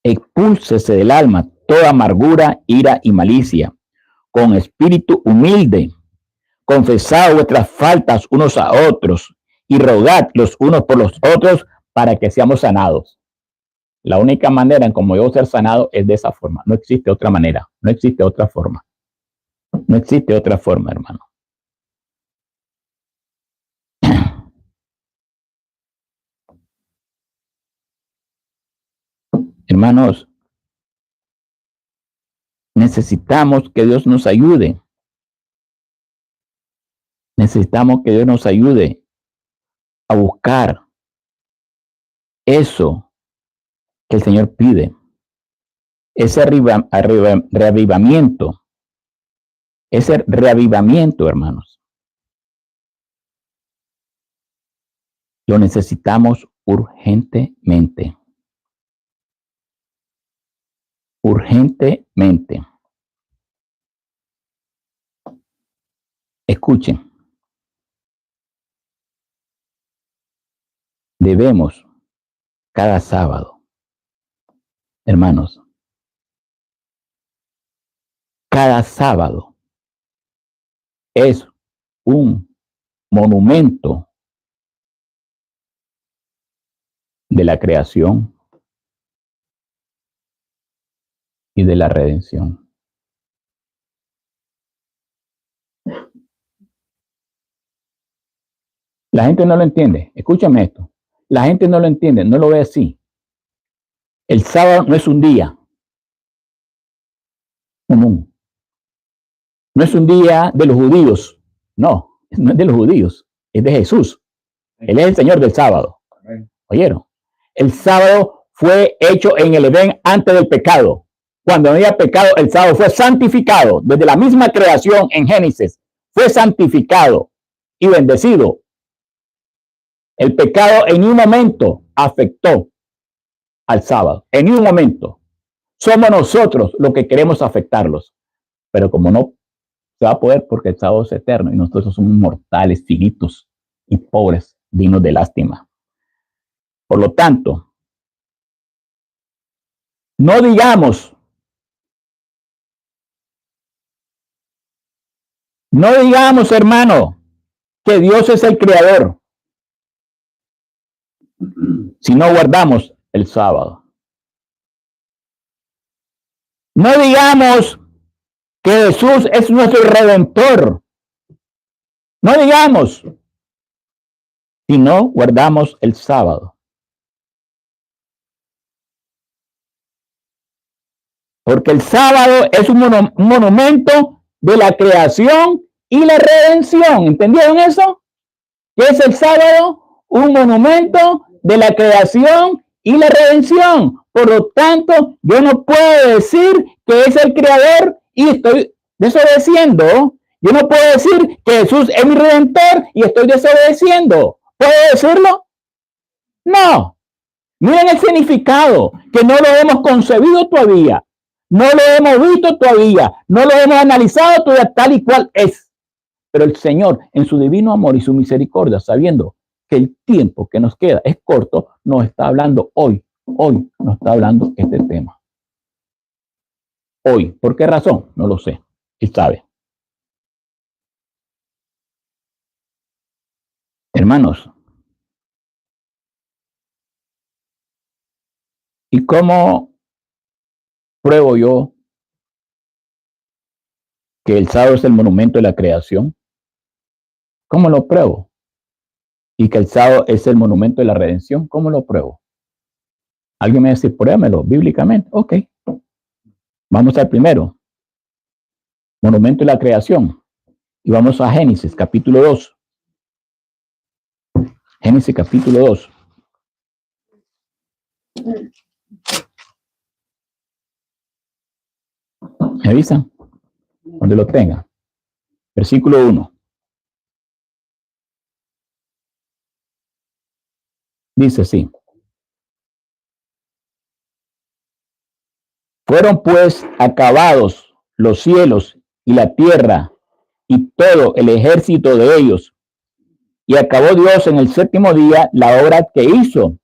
Expúlsese del alma toda amargura, ira y malicia, con espíritu humilde. Confesad vuestras faltas unos a otros y rogad los unos por los otros para que seamos sanados. La única manera en cómo yo voy a ser sanado es de esa forma. No existe otra manera. No existe otra forma. No existe otra forma, hermano. Hermanos, necesitamos que Dios nos ayude. Necesitamos que Dios nos ayude a buscar eso que el Señor pide. Ese reavivamiento. Ese reavivamiento, hermanos. Lo necesitamos urgentemente. Urgentemente. Escuchen. Debemos cada sábado, hermanos, cada sábado es un monumento de la creación y de la redención. La gente no lo entiende. Escúchame esto. La gente no lo entiende, no lo ve así. El sábado no es un día común. No es un día de los judíos. No, no es de los judíos. Es de Jesús. Él es el Señor del sábado. ¿Oyeron? El sábado fue hecho en el Edén antes del pecado. Cuando no había pecado, el sábado fue santificado. Desde la misma creación en Génesis, fue santificado y bendecido. El pecado en un momento afectó al sábado. En un momento. Somos nosotros los que queremos afectarlos. Pero como no se va a poder porque el sábado es eterno y nosotros somos mortales, finitos y pobres, dignos de lástima. Por lo tanto, no digamos, hermano, que Dios es el creador si no guardamos el sábado. No digamos que Jesús es nuestro redentor. No digamos si no guardamos el sábado. Porque el sábado es un monumento de la creación y la redención. ¿Entendieron eso? ¿Qué es el sábado? Un monumento de la creación y la redención. Por lo tanto, yo no puedo decir que es el creador y estoy desobedeciendo. Yo no puedo decir que Jesús es mi redentor y estoy desobedeciendo. ¿Puedo decirlo? No. Miren el significado, que no lo hemos concebido todavía. No lo hemos visto todavía. No lo hemos analizado todavía tal y cual es. Pero el Señor, en su divino amor y su misericordia, sabiendo que el tiempo que nos queda es corto, nos está hablando hoy. Hoy nos está hablando este tema. Hoy. ¿Por qué razón? No lo sé. Él sabe. Hermanos, ¿y cómo pruebo yo que el sábado es el monumento de la creación? ¿Cómo lo pruebo? Y que el sábado es el monumento de la redención. ¿Cómo lo pruebo? Alguien me dice, pruébamelo bíblicamente. Ok. Vamos al primero. Monumento de la creación. Y vamos a Génesis, capítulo 2. Génesis, capítulo 2. ¿Me avisan? Donde lo tenga. Versículo 1. Dice así. Fueron pues acabados los cielos y la tierra y todo el ejército de ellos. Y acabó Dios en el séptimo día la obra que hizo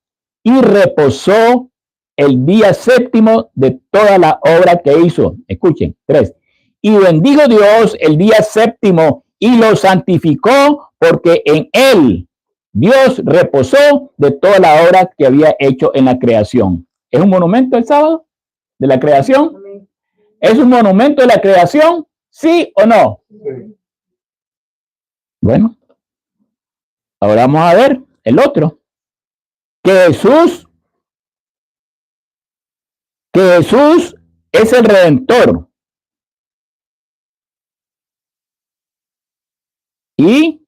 y reposó el día séptimo de toda la obra que hizo. Escuchen, 3. Y bendijo Dios el día séptimo y lo santificó porque en él Dios reposó de toda la obra que había hecho en la creación. ¿Es un monumento el sábado de la creación? ¿Es un monumento de la creación? ¿Sí o no? Sí. Bueno, ahora vamos a ver el otro. Que Jesús es el redentor. Y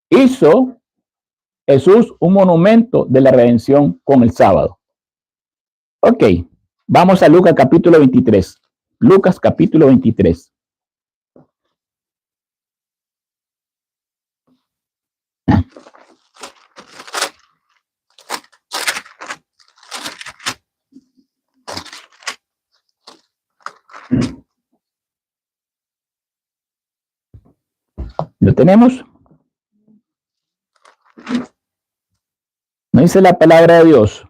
hizo Jesús un monumento de la redención con el sábado. Ok, vamos a Lucas capítulo 23. Lucas capítulo 23. ¿Lo tenemos? ¿No dice la palabra de Dios?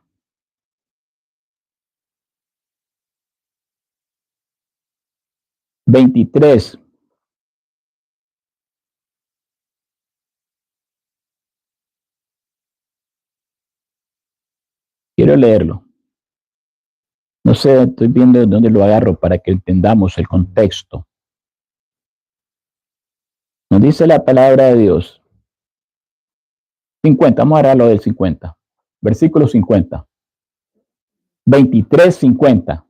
Veintitrés. Quiero leerlo. No sé, estoy viendo dónde lo agarro para que entendamos el contexto. Nos dice la palabra de Dios. 50, vamos a agarrarlo del 50. Versículo 50. 23, 50.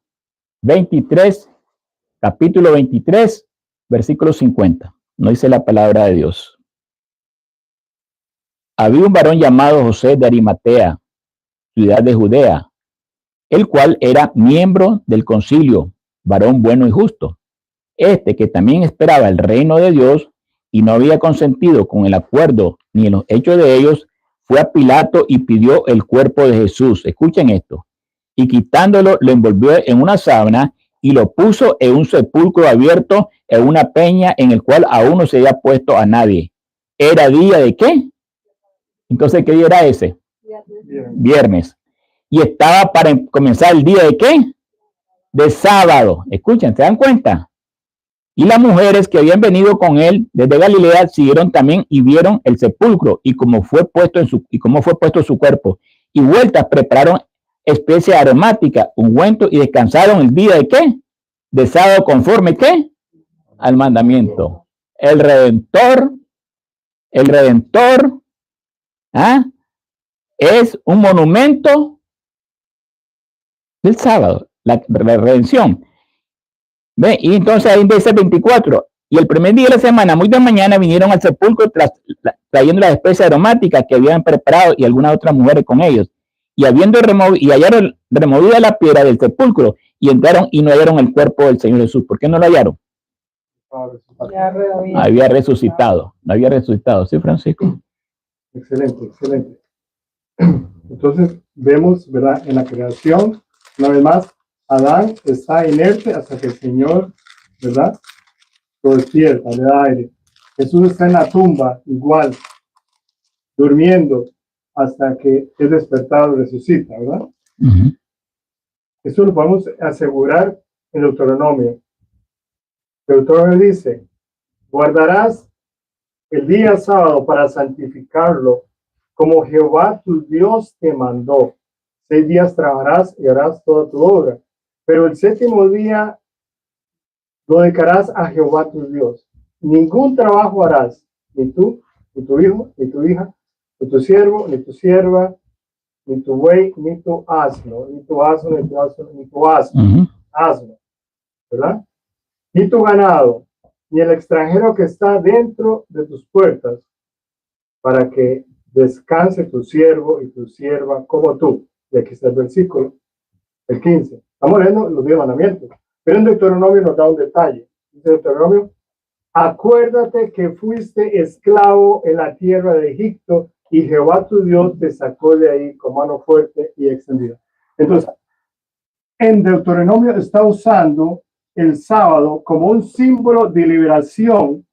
23, capítulo 23, versículo 50. Nos dice la palabra de Dios. Había un varón llamado José de Arimatea, ciudad de Judea, el cual era miembro del concilio, varón bueno y justo. Este, que también esperaba el reino de Dios y no había consentido con el acuerdo ni en los hechos de ellos, fue a Pilato y pidió el cuerpo de Jesús. Escuchen esto. Y quitándolo, lo envolvió en una sábana y lo puso en un sepulcro abierto, en una peña en el cual aún no se había puesto a nadie. ¿Era día de qué? Entonces, ¿qué día era ese? Viernes. Y estaba para comenzar el día de qué? De sábado. Escuchen, ¿se dan cuenta? Y las mujeres que habían venido con él desde Galilea siguieron también y vieron el sepulcro y cómo fue puesto su cuerpo. Y vueltas prepararon especie aromática, ungüento, y descansaron el día de qué? De sábado, conforme ¿qué? Al mandamiento. El Redentor, es un monumento del sábado, la redención. ¿Ve? Y entonces ahí dice 24. Y el primer día de la semana, muy de mañana, vinieron al sepulcro trayendo las especies aromáticas que habían preparado y algunas otras mujeres con ellos. Y hallaron removida la piedra del sepulcro y entraron y no hallaron el cuerpo del Señor Jesús. ¿Por qué no lo hallaron? Había resucitado. No había resucitado. ¿Sí, Francisco? Excelente, excelente. Entonces vemos, ¿verdad? En la creación, una vez más, Adán está inerte hasta que el Señor, ¿verdad? Lo despierta, le da aire. Jesús está en la tumba, igual, durmiendo hasta que es despertado y resucita, ¿verdad? Uh-huh. Eso lo podemos asegurar en Deuteronomio. Deuteronomio dice, guardarás el día sábado para santificarlo, como Jehová tu Dios te mandó. 6 días trabajarás y harás toda tu obra. Pero el séptimo día lo dedicarás a Jehová tu Dios. Ningún trabajo harás, ni tú, ni tu hijo, ni tu hija, ni tu siervo, ni tu sierva, ni tu buey, ni tu asno, ni tu asno, ni tu asno, ni tu asno, Uh-huh. asno, ¿verdad? Ni tu ganado, ni el extranjero que está dentro de tus puertas, para que descanse tu siervo y tu sierva como tú. Y aquí está el versículo, el 15. Estamos leyendo los 10 mandamientos. Pero en Deuteronomio nos da un detalle. Dice Deuteronomio, acuérdate que fuiste esclavo en la tierra de Egipto y Jehová tu Dios te sacó de ahí con mano fuerte y extendida. Entonces, en Deuteronomio está usando el sábado como un símbolo de liberación,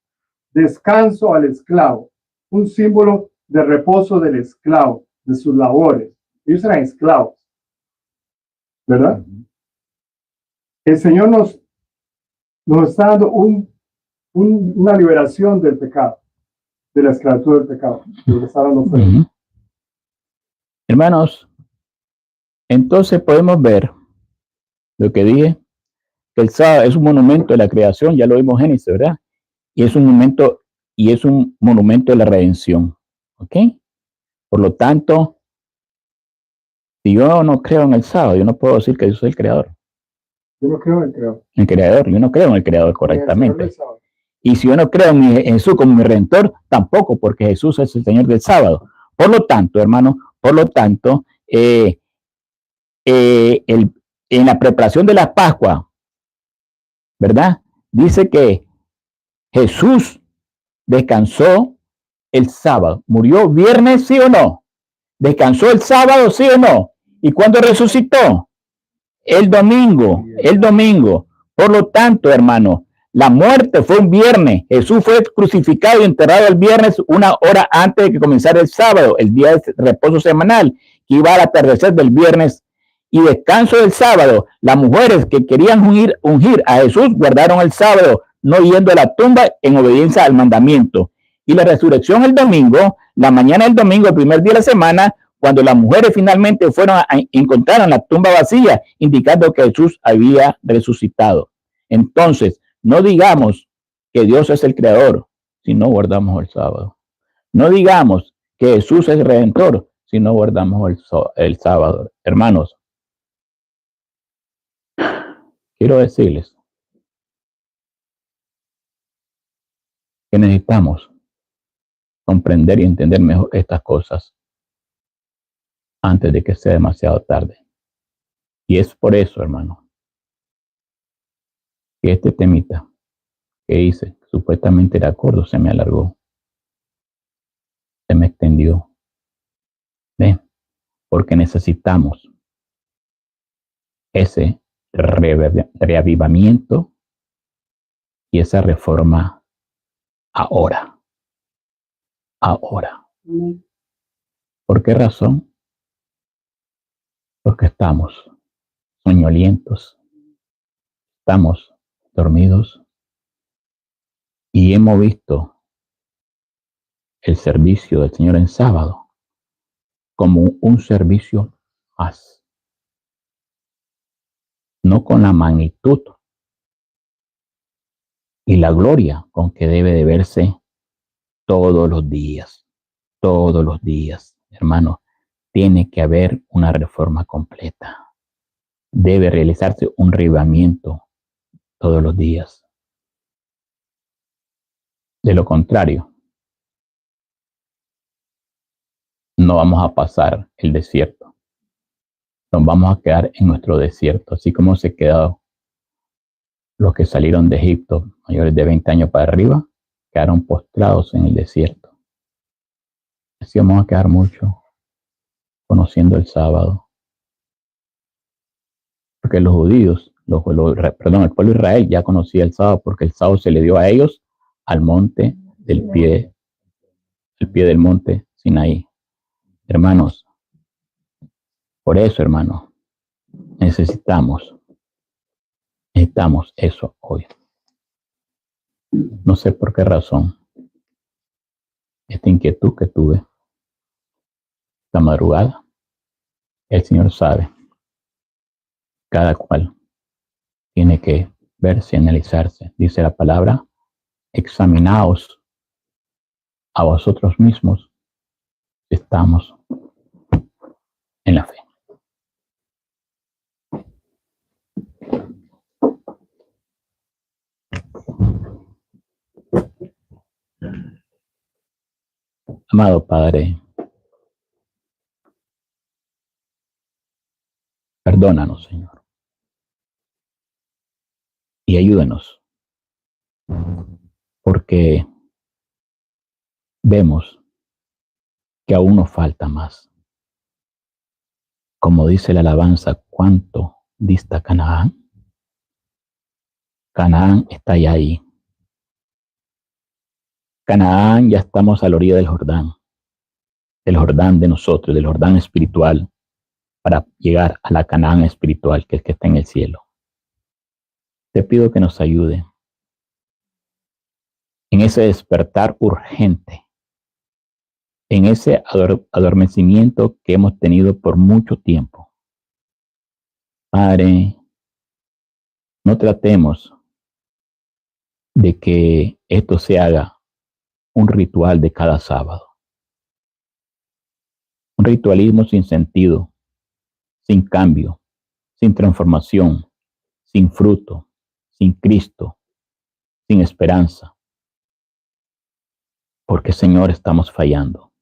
descanso al esclavo, un símbolo de reposo del esclavo, de sus labores. Ellos eran esclavos, ¿verdad? El Señor nos está dando una liberación del pecado, de la esclavitud del pecado. Nos está dando fe. Uh-huh. Hermanos, entonces podemos ver lo que dije, que el sábado es un monumento de la creación, ya lo vimos en Génesis, ¿verdad? Y es un monumento de la redención, ¿ok? Por lo tanto, si yo no creo en el sábado, yo no puedo decir que yo soy el creador. Yo no creo en el creador. El creador, yo no creo en el creador correctamente. Y si yo no creo en Jesús como mi redentor, tampoco, porque Jesús es el Señor del sábado. Por lo tanto, hermano, en la preparación de la Pascua, ¿verdad? Dice que Jesús descansó el sábado. ¿Murió viernes, sí o no? ¿Descansó el sábado, sí o no? ¿Y cuándo resucitó? El domingo. Por lo tanto, hermano, la muerte fue un viernes. Jesús fue crucificado y enterrado el viernes, 1 hora antes de que comenzara el sábado, el día de reposo semanal, que iba al atardecer del viernes. Y descanso del sábado, las mujeres que querían ungir a Jesús guardaron el sábado, no yendo a la tumba en obediencia al mandamiento. Y la resurrección el domingo, la mañana del domingo, el primer día de la semana, cuando las mujeres finalmente fueron a encontrar la tumba vacía, indicando que Jesús había resucitado. Entonces, no digamos que Dios es el creador si no guardamos el sábado. No digamos que Jesús es el redentor si no guardamos el sábado. Hermanos, quiero decirles que necesitamos comprender y entender mejor estas cosas antes de que sea demasiado tarde. Y es por eso, hermano, que este temita que hice, supuestamente era corto, se me alargó, se me extendió. ¿Ven? Porque necesitamos ese reavivamiento y esa reforma ahora. Ahora. ¿Por qué razón? Porque estamos soñolientos, estamos dormidos y hemos visto el servicio del Señor en sábado como un servicio más, no con la magnitud y la gloria con que debe de verse todos los días, hermano. Tiene que haber una reforma completa. Debe realizarse un reavivamiento todos los días. De lo contrario, no vamos a pasar el desierto. Nos vamos a quedar en nuestro desierto, así como se quedaron los que salieron de Egipto, mayores de 20 años para arriba, quedaron postrados en el desierto. Así vamos a quedar mucho conociendo el sábado. Porque los judíos, el pueblo de Israel ya conocía el sábado, porque el sábado se le dio a ellos al monte del pie, el pie del monte Sinaí. Hermanos, por eso, hermanos, necesitamos eso hoy. No sé por qué razón, esta inquietud que tuve esta madrugada, el Señor sabe. Cada cual tiene que verse, analizarse. Dice la palabra, examinaos a vosotros mismos si estamos en la fe. Amado Padre, perdónanos, Señor, y ayúdenos, porque vemos que aún nos falta más. Como dice la alabanza, ¿cuánto dista Canaán? Canaán está ya ahí. Canaán, ya estamos a la orilla del Jordán de nosotros, del Jordán espiritual, para llegar a la Canaán espiritual, que es que está en el cielo. Te pido que nos ayude en ese despertar urgente, en ese adormecimiento que hemos tenido por mucho tiempo. Padre, no tratemos de que esto se haga un ritual de cada sábado. Un ritualismo sin sentido, sin cambio, sin transformación, sin fruto, sin Cristo, sin esperanza. Porque, Señor, estamos fallando.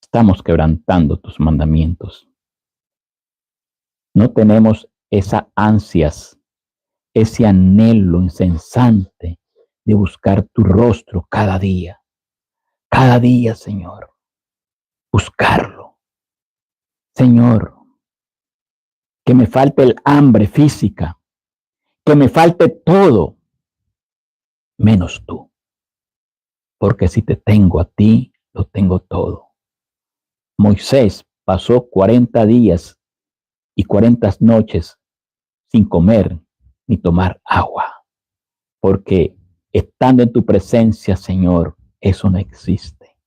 Estamos quebrantando tus mandamientos. No tenemos esas ansias, ese anhelo incesante de buscar tu rostro cada día, Señor. Buscarlo. Señor, que me falte el hambre física, que me falte todo, menos tú. Porque si te tengo a ti, lo tengo todo. Moisés pasó 40 días y 40 noches sin comer ni tomar agua, porque estando en tu presencia, Señor, eso no existe.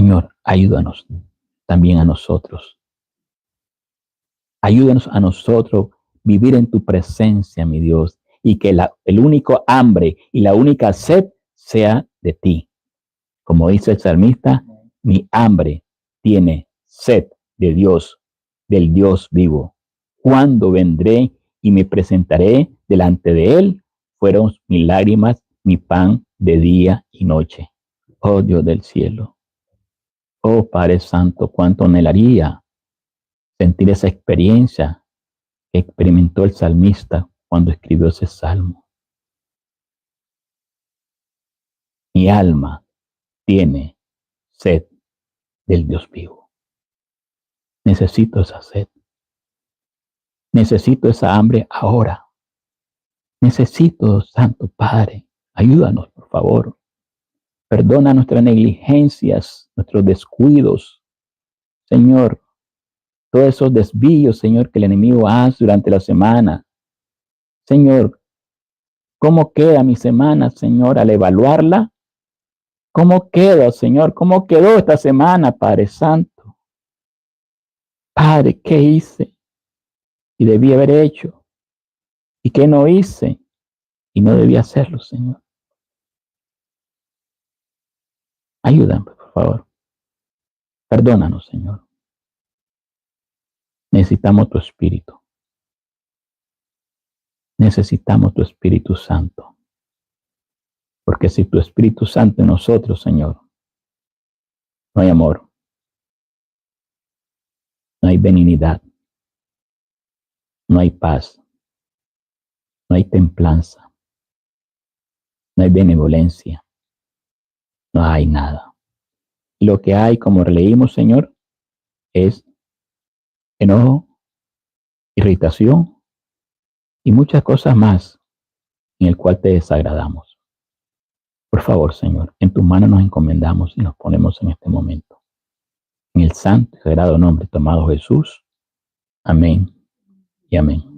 Señor, ayúdanos también a nosotros. Ayúdanos a nosotros vivir en tu presencia, mi Dios, y que el único hambre y la única sed sea de ti. Como dice el salmista, mi hambre tiene sed de Dios, del Dios vivo. Cuando vendré y me presentaré delante de él, fueron mis lágrimas, mi pan de día y noche. Oh Dios del cielo, oh Padre Santo, cuánto anhelaría sentir esa experiencia que experimentó el salmista cuando escribió ese salmo. Mi alma tiene sed del Dios vivo. Necesito esa sed. Necesito esa hambre ahora. Necesito, Santo Padre, ayúdanos, por favor. Perdona nuestras negligencias, nuestros descuidos. Señor, todos esos desvíos, Señor, que el enemigo hace durante la semana. Señor, ¿cómo queda mi semana, Señor, al evaluarla? ¿Cómo quedó, Señor? ¿Cómo quedó esta semana, Padre Santo? Padre, ¿qué hice? Y debí haber hecho. ¿Y qué no hice? Y no debí hacerlo, Señor. Ayúdame, por favor. Perdónanos, Señor. Necesitamos tu Espíritu. Necesitamos tu Espíritu Santo. Porque si tu Espíritu Santo en nosotros, Señor, no hay amor, no hay benignidad, no hay paz, no hay templanza, no hay benevolencia, no hay nada. Y lo que hay, como leímos, Señor, es enojo, irritación y muchas cosas más en el cual te desagradamos. Por favor, Señor, en tus manos nos encomendamos y nos ponemos en este momento. En el santo y sagrado nombre tomado Jesús. Amén y amén.